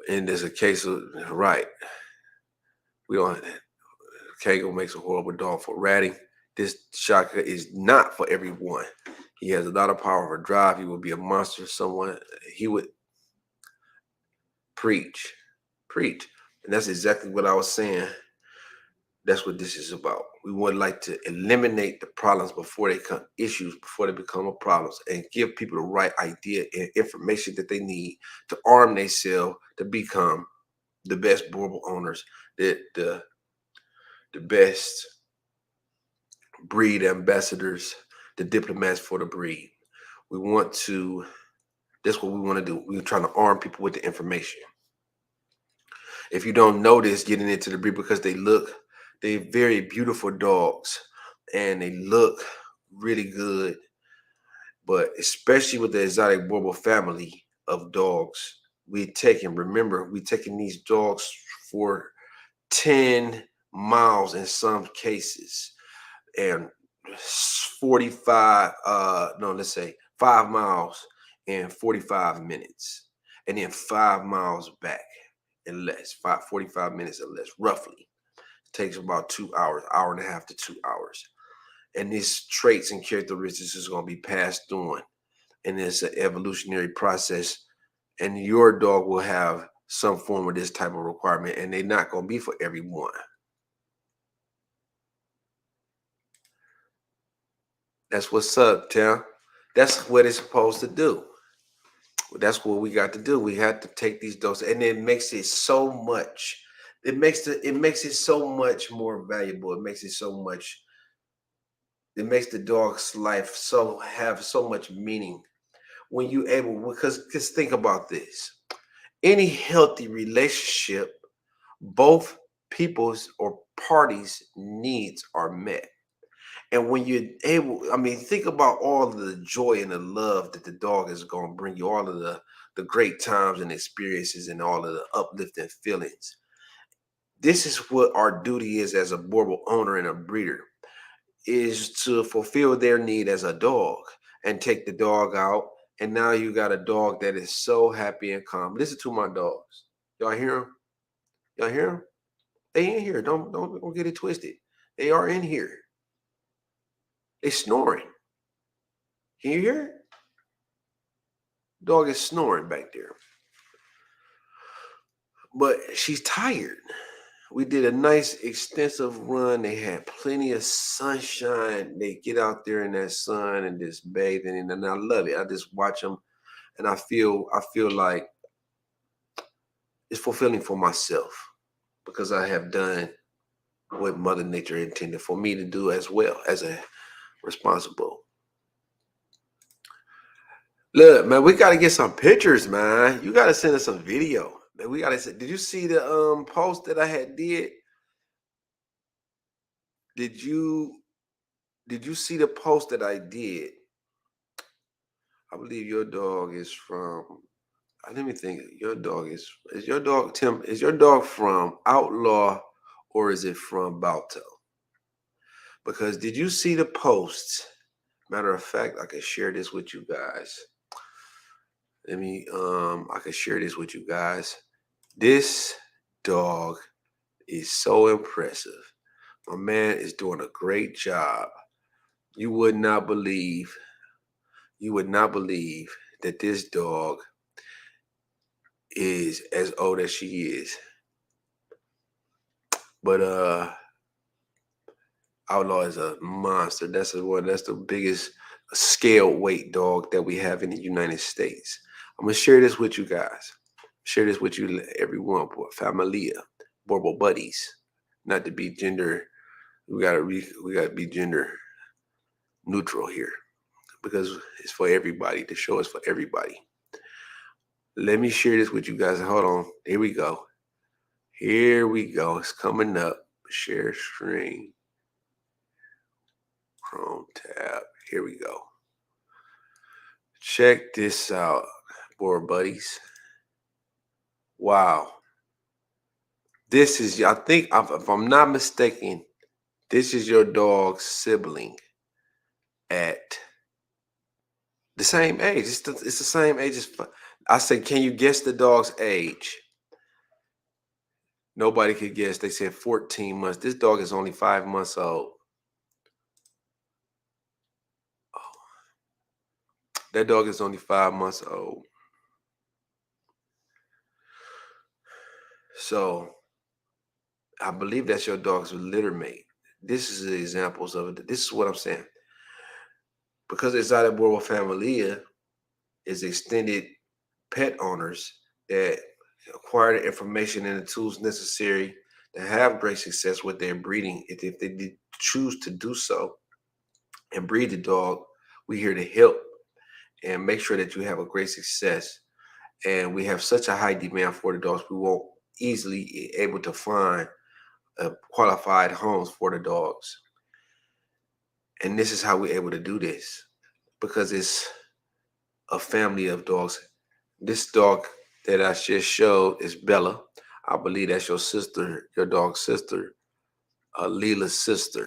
and there's a case of right. We don't. Kango makes a horrible dog for ratting. This Shaka is not for everyone. He has a lot of power for drive. He would be a monster. Someone he would preach, and that's exactly what I was saying. That's what this is about. We would like to eliminate the problems before they come issues, before they become a problems, and give people the right idea and information that they need to arm themselves to become the best Boerboel owners, the best breed ambassadors, the diplomats for the breed. We want to. That's what we want to do. We're trying to arm people with the information. If you don't notice, getting into the breed because they're very beautiful dogs and they look really good. But especially with the exotic Boerboel family of dogs, we're taking these dogs for 10 miles in some cases and 45, no, let's say 5 miles in 45 minutes, and then 5 miles back and less, 45 minutes or less, roughly. Takes about 2 hours, hour and a half to 2 hours. And these traits and characteristics is going to be passed on. And it's an evolutionary process. And your dog will have some form of this type of requirement, and they're not going to be for everyone. That's what's up, Tim. That's what it's supposed to do. That's what we got to do. We have to take these doses, and it makes it so much. It makes it so much more valuable. It makes it so much. It makes the dog's life have so much meaning when you able, because just think about this. Any healthy relationship, both people's or parties' needs are met. And when you're able, I mean, think about all of the joy and the love that the dog is going to bring you, all of the great times and experiences and all of the uplifting feelings. This is what our duty is as a Boerboel owner and a breeder, is to fulfill their need as a dog and take the dog out. And now you got a dog that is so happy and calm. Listen to my dogs. Y'all hear them? Y'all hear them? They in here. Don't get it twisted. They are in here. They snoring. Can you hear it? Dog is snoring back there. But she's tired. We did a nice extensive run. They had plenty of sunshine. They get out there in that sun and just bathing, and I love it. I just watch them, and I feel like it's fulfilling for myself, because I have done what Mother Nature intended for me to do as well as a responsible. Look, man, we gotta get some pictures, man. You gotta send us some video. Man, we gotta. Did you see the post that I had did? Did you see the post that I did? I believe your dog is from. Let me think. Your dog is your dog Tim? Is your dog from Outlaw or is it from Balto? Because did you see the post? Matter of fact, I can share this with you guys. Let me. I can share this with you guys. This dog is so impressive. My man is doing a great job. You would not believe that this dog is as old as she is. But Outlaw is a monster. That's the biggest scale weight dog that we have in the United States. I'm gonna share this with you guys. Share this with you, everyone, familia, Boerboel buddies. Not to be gender, we gotta be gender neutral here, because it's for everybody. The show is for everybody. Let me share this with you guys. Hold on. Here we go. Here we go. It's coming up. Share screen. Chrome tab. Here we go. Check this out, board buddies. Wow. This is, I think, if I'm not mistaken, this is your dog's sibling at the same age. It's the same age as. I said, can you guess the dog's age? Nobody could guess. They said 14 months. This dog is only 5 months old. Oh, that dog is only 5 months old. So I believe that's your dog's litter mate. This is the examples of it. This is what I'm saying. Because it's out of Boerboel Familia is extended pet owners that acquire the information and the tools necessary to have great success with their breeding. If they choose to do so and breed the dog, we're here to help and make sure that you have a great success. And we have such a high demand for the dogs, we won't easily able to find qualified homes for the dogs. And this is how we're able to do this, because it's a family of dogs. This dog that I just showed is Bella. I believe that's your sister, your dog's sister, Leela's sister.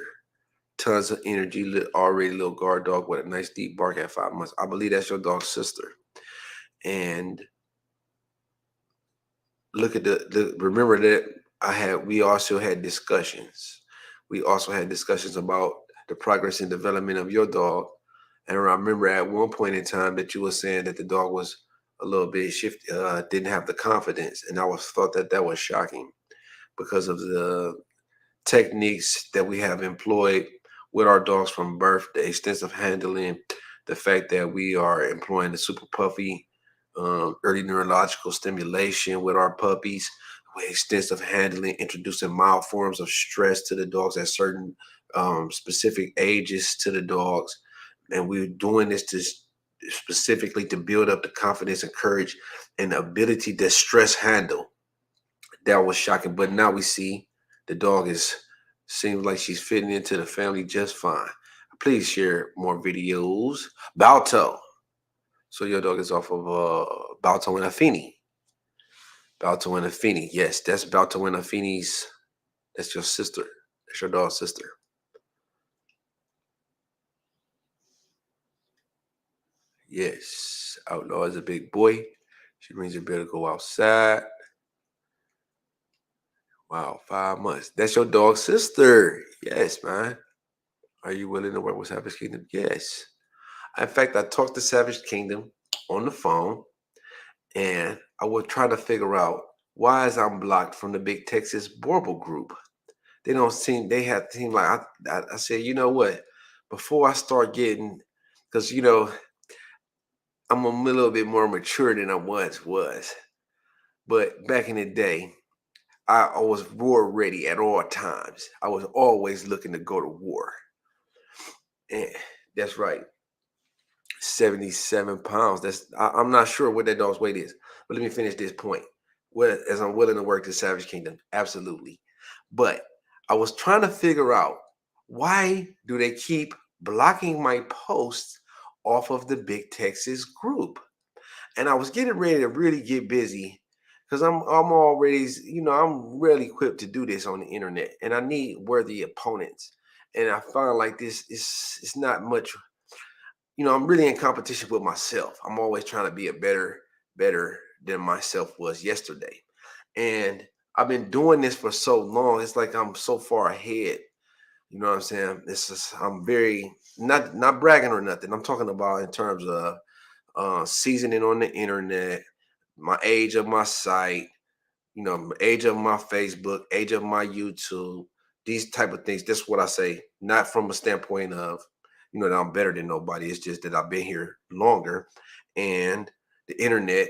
tons of energy, already little guard dog with a nice deep bark at 5 months. I believe that's your dog's sister. And look at remember that we also had discussions. We also had discussions about the progress and development of your dog. And I remember at one point in time that you were saying that the dog was a little bit shifty, didn't have the confidence. And I thought that was shocking because of the techniques that we have employed with our dogs from birth, the extensive handling, the fact that we are employing the super puffy early neurological stimulation with our puppies, with extensive handling, introducing mild forms of stress to the dogs at certain specific ages to the dogs. And we're doing this to specifically to build up the confidence and courage and ability to stress handle. That was shocking. But now we see the dog seems like she's fitting into the family just fine. Please share more videos. Balto. So your dog is off of Balto and Afeni. Balto and Afeni. Yes, that's Balto and Afeni's. That's your sister. That's your dog's sister. Yes. Outlaw is a big boy. She means you better go outside. Wow, 5 months. That's your dog's sister. Yes, man. Are you willing to work with Savage Kingdom? Yes. In fact, I talked to Savage Kingdom on the phone, and I was trying to figure out why is I'm blocked from the Big Texas Boerboel group. They don't seem. They have seem like I said. You know what? Before I start getting, because I'm a little bit more mature than I once was. But back in the day, I was war ready at all times. I was always looking to go to war. And that's right. 77 pounds. I'm not sure what that dog's weight is, but let me finish this point. Well, as I'm willing to work the Savage Kingdom, absolutely. But I was trying to figure out why do they keep blocking my posts off of the Big Texas group? And I was getting ready to really get busy because I'm already, I'm really equipped to do this on the internet, and I need worthy opponents. And I found like this is it's not much. I'm really in competition with myself. I'm always trying to be a better than myself was yesterday. And I've been doing this for so long. It's like I'm so far ahead. You know what I'm saying? I'm very not bragging or nothing. I'm talking about in terms of seasoning on the internet, my age of my site, age of my Facebook, age of my YouTube, these type of things. That's what I say, not from a standpoint of, that I'm better than nobody. It's just that I've been here longer, and the internet,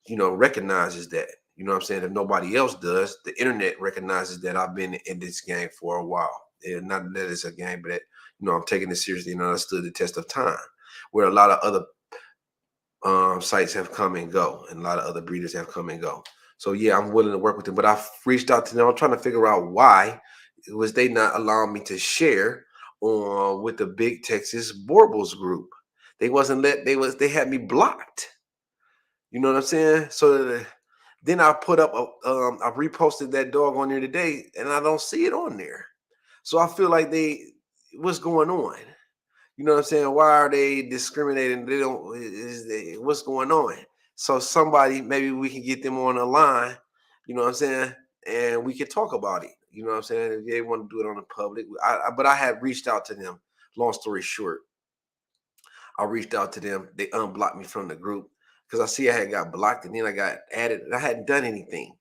recognizes that. You know what I'm saying? If nobody else does, the internet recognizes that I've been in this game for a while. And not that it's a game, but that, I'm taking it seriously and I stood the test of time. Where a lot of other sites have come and go, and a lot of other breeders have come and go. So yeah, I'm willing to work with them, but I've reached out to them. I'm trying to figure out why was they not allowing me to share on with the Big Texas Boerboels group. They wasn't they had me blocked. You know what I'm saying? So then I put up I reposted that dog on there today, and I don't see it on there. So I feel like what's going on? You know what I'm saying? Why are they discriminating? They don't. What's going on? So somebody, maybe we can get them on the line. You know what I'm saying? And we can talk about it. You know what I'm saying? If they want to do it on the public, but I had reached out to them. Long story short, I reached out to them. They unblocked me from the group because I see I had got blocked, and then I got added. And I hadn't done anything.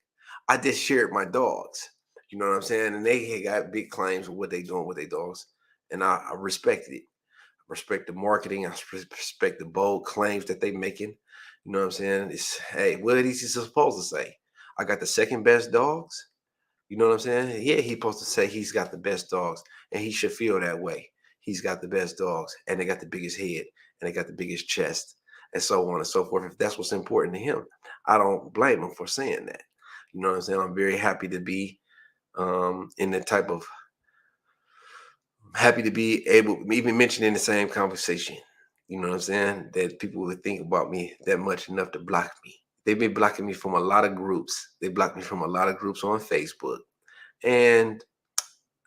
I just shared my dogs. You know what I'm saying? And they had got big claims of what they doing with their dogs, and I respected it. Respect the marketing. I respect the bold claims that they making. You know what I'm saying? It's, hey, what are these supposed to say? I got the second best dogs. You know what I'm saying? Yeah, he's supposed to say he's got the best dogs, and he should feel that way. He's got the best dogs, and they got the biggest head, and they got the biggest chest, and so on and so forth. If that's what's important to him, I don't blame him for saying that. You know what I'm saying? I'm very happy to be in the type of happy to be able, even mentioned in the same conversation. You know what I'm saying? That people would think about me that much enough to block me. They've been blocking me from a lot of groups. They blocked me from a lot of groups on Facebook. And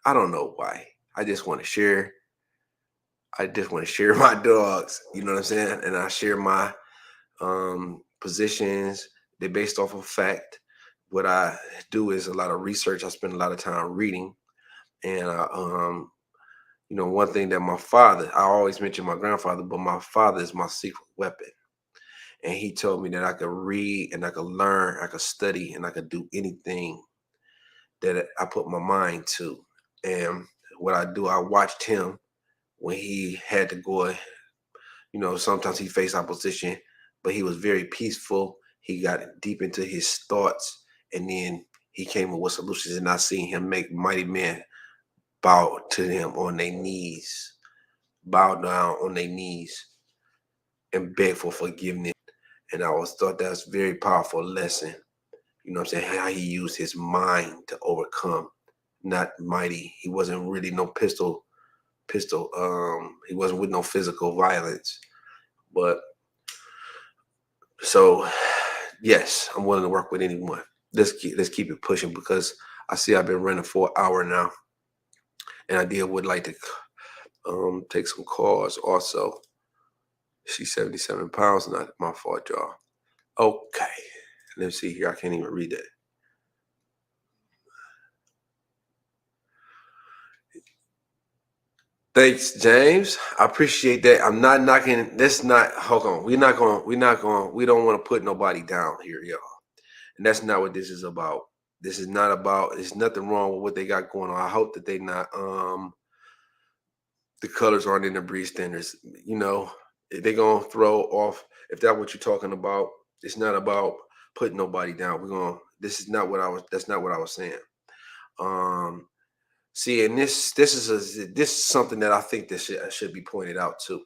I don't know why. I just want to share I just want to share my dogs. You know what I'm saying? And I share my positions. They're based off of fact. What I do is a lot of research. I spend a lot of time reading, and one thing that my father, I always mention my grandfather, but my father is my secret weapon. And he told me that I could read and I could learn, I could study, and I could do anything that I put my mind to. And what I do, I watched him when he had to go. Sometimes he faced opposition, but he was very peaceful. He got deep into his thoughts, and then he came up with solutions. And I seen him make mighty men bow to him on their knees, bow down on their knees, and beg for forgiveness. And I always thought that's a very powerful lesson. You know what I'm saying? How he used his mind to overcome, not mighty. He wasn't really no pistol. He wasn't with no physical violence. But so yes, I'm willing to work with anyone. Let's keep it pushing, because I see I've been running for an hour now, and I would like to take some calls also. She's 77 pounds, not my fault, y'all. Okay, let's see here. I can't even read that. Thanks, James. I appreciate that. I'm not knocking. That's not. Hold on. We don't want to put nobody down here, y'all. And that's not what this is about. This is not about. There's nothing wrong with what they got going on. I hope that they not. The colors aren't in the breed standards. They're gonna throw off. If that's what you're talking about, it's not about putting nobody down. We're gonna. This is not what I was. That's not what I was saying. See, and this is something that I think that should be pointed out too.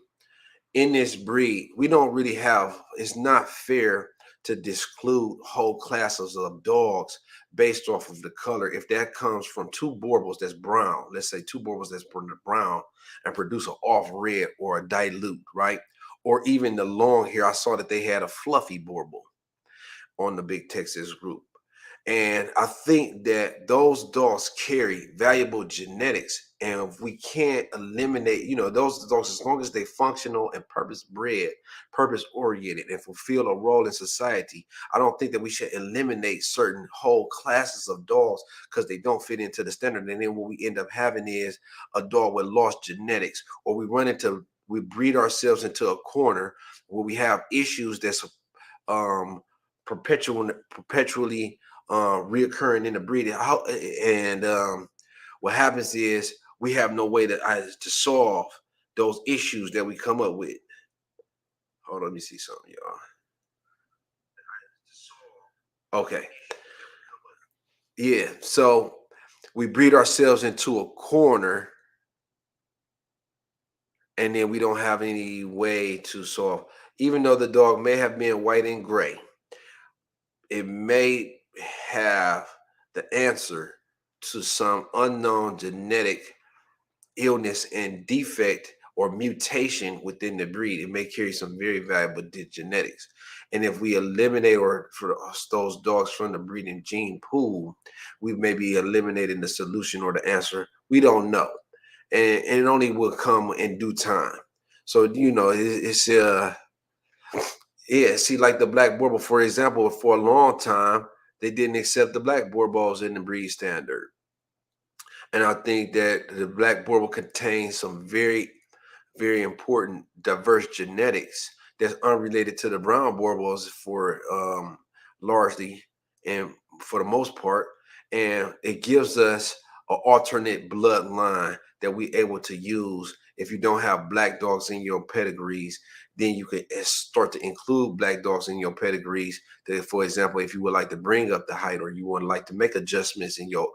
In this breed, we don't really have. It's not fair to disclude whole classes of dogs based off of the color. If that comes from two Boerboels that's brown, let's say two Boerboels that's brown and produce an off red or a dilute, right? Or even the long hair. I saw that they had a fluffy Boerboel on the Big Texas group. And I think that those dogs carry valuable genetics. And if we can't eliminate, those dogs, as long as they functional and purpose bred, purpose oriented, and fulfill a role in society, I don't think that we should eliminate certain whole classes of dogs because they don't fit into the standard. And then what we end up having is a dog with lost genetics, or we breed ourselves into a corner where we have issues that's perpetually reoccurring in the breeding. And what happens is we have no way to solve those issues that we come up with. Hold on, let me see something, y'all. Okay. Yeah, so we breed ourselves into a corner, and then we don't have any way to solve. Even though the dog may have been white and gray, it may have the answer to some unknown genetic illness and defect or mutation within the breed. It may carry some very valuable genetics. And if we eliminate or for those dogs from the breeding gene pool, we may be eliminating the solution or the answer. We don't know. And it only will come in due time. So, it's yeah, see, like the black Boerboel, for example, for a long time, they didn't accept the black Boerboels in the breed standard. And I think that the black Boerboel contains some very, very important diverse genetics that's unrelated to the brown Boerboels for largely and for the most part. And it gives us an alternate bloodline that we're able to use. If you don't have black dogs in your pedigrees, then you can start to include black dogs in your pedigrees. That, for example, if you would like to bring up the height or you would like to make adjustments in your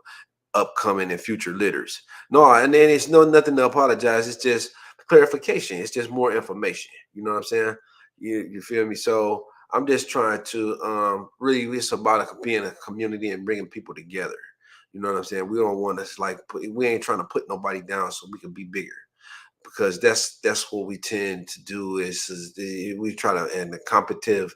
upcoming and future litters. No, and then it's nothing to apologize. It's just clarification. It's just more information. You know what I'm saying? You feel me? So I'm just trying to really, it's about being a community and bringing people together. You know what I'm saying? We don't want to we ain't trying to put nobody down so we can be bigger, because that's what we tend to do is we try to, in a competitive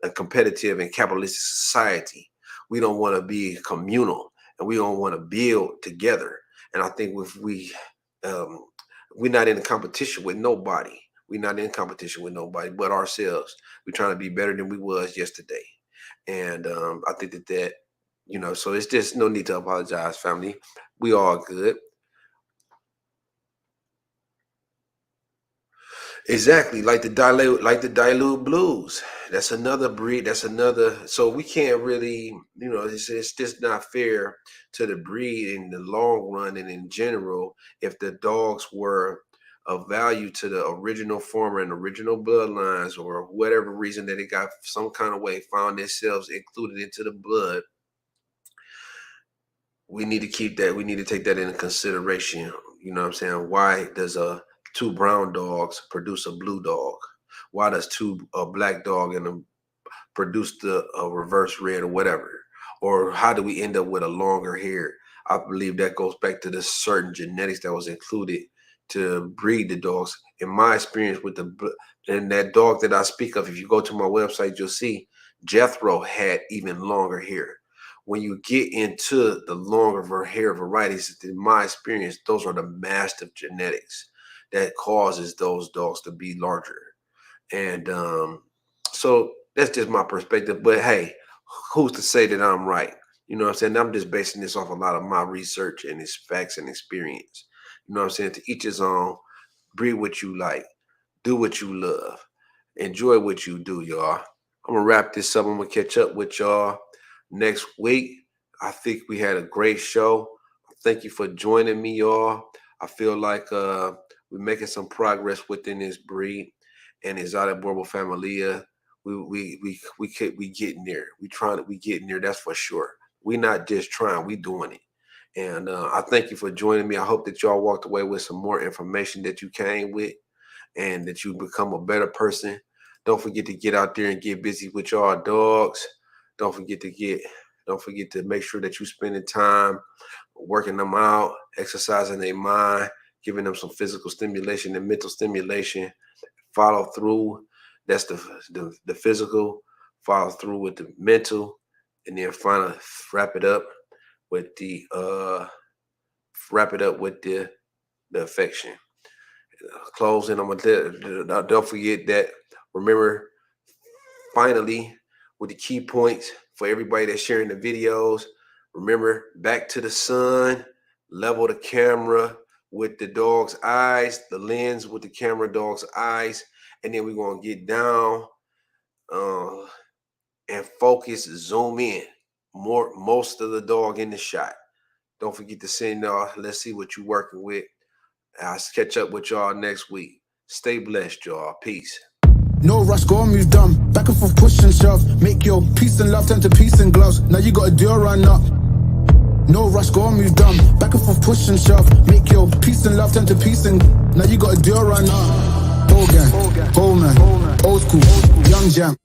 and capitalistic society, we don't want to be communal and we don't want to build together. And I think if we we're not in competition with nobody. We're not in competition with nobody but ourselves. We're trying to be better than we was yesterday. And I think that, so it's just no need to apologize, family. We all good. Exactly, like the dilute blues. That's another breed. That's another. So we can't really, it's just not fair to the breed in the long run and in general. If the dogs were of value to the original former and original bloodlines, or whatever reason that it got some kind of way found themselves included into the blood, we need to keep that. We need to take that into consideration. You know what I'm saying? Why does two brown dogs produce a blue dog? Why does a black dog and produce a reverse red or whatever? Or how do we end up with a longer hair? I believe that goes back to the certain genetics that was included to breed the dogs. In my experience with and that dog that I speak of, if you go to my website, you'll see Jethro had even longer hair. When you get into the longer hair varieties, in my experience, those are the mastiff genetics that causes those dogs to be larger. And so that's just my perspective. But hey, who's to say that I'm right? You know what I'm saying? I'm just basing this off a lot of my research and its facts and experience. You know what I'm saying? To each his own. Breathe what you like. Do what you love. Enjoy what you do, y'all. I'm going to wrap this up. I'm going to catch up with y'all next week. I think we had a great show. Thank you for joining me, y'all. I feel like we're making some progress within this breed, and it's out of Boerboel Familia. We getting there. We getting there. That's for sure. We not just trying. We doing it. And I thank you for joining me. I hope that y'all walked away with some more information that you came with, and that you become a better person. Don't forget to get out there and get busy with y'all dogs. Don't forget to make sure that you're spending time working them out, exercising their mind, giving them some physical stimulation and mental stimulation. Follow through. That's the physical. Follow through with the mental, and then finally wrap it up with the affection. Closing. Don't forget that. Remember, finally, with the key points for everybody that's sharing the videos. Remember, back to the sun, level the camera with the dog's eyes, the lens with the camera dog's eyes, and then we're going to get down and focus, zoom in. Most of the dog in the shot. Don't forget to send y'all. Let's see what you're working with. I'll catch up with y'all next week. Stay blessed, y'all. Peace. No rush, go on, move dumb. Back and forth, push and shove. Make your peace and love turn to peace and gloves. Now you gotta do a run up. No rush, go on, move dumb. Back and forth, push and shove. Make your peace and love turn to peace and now you gotta do a run up. Whole gang, whole man, old school, young jam.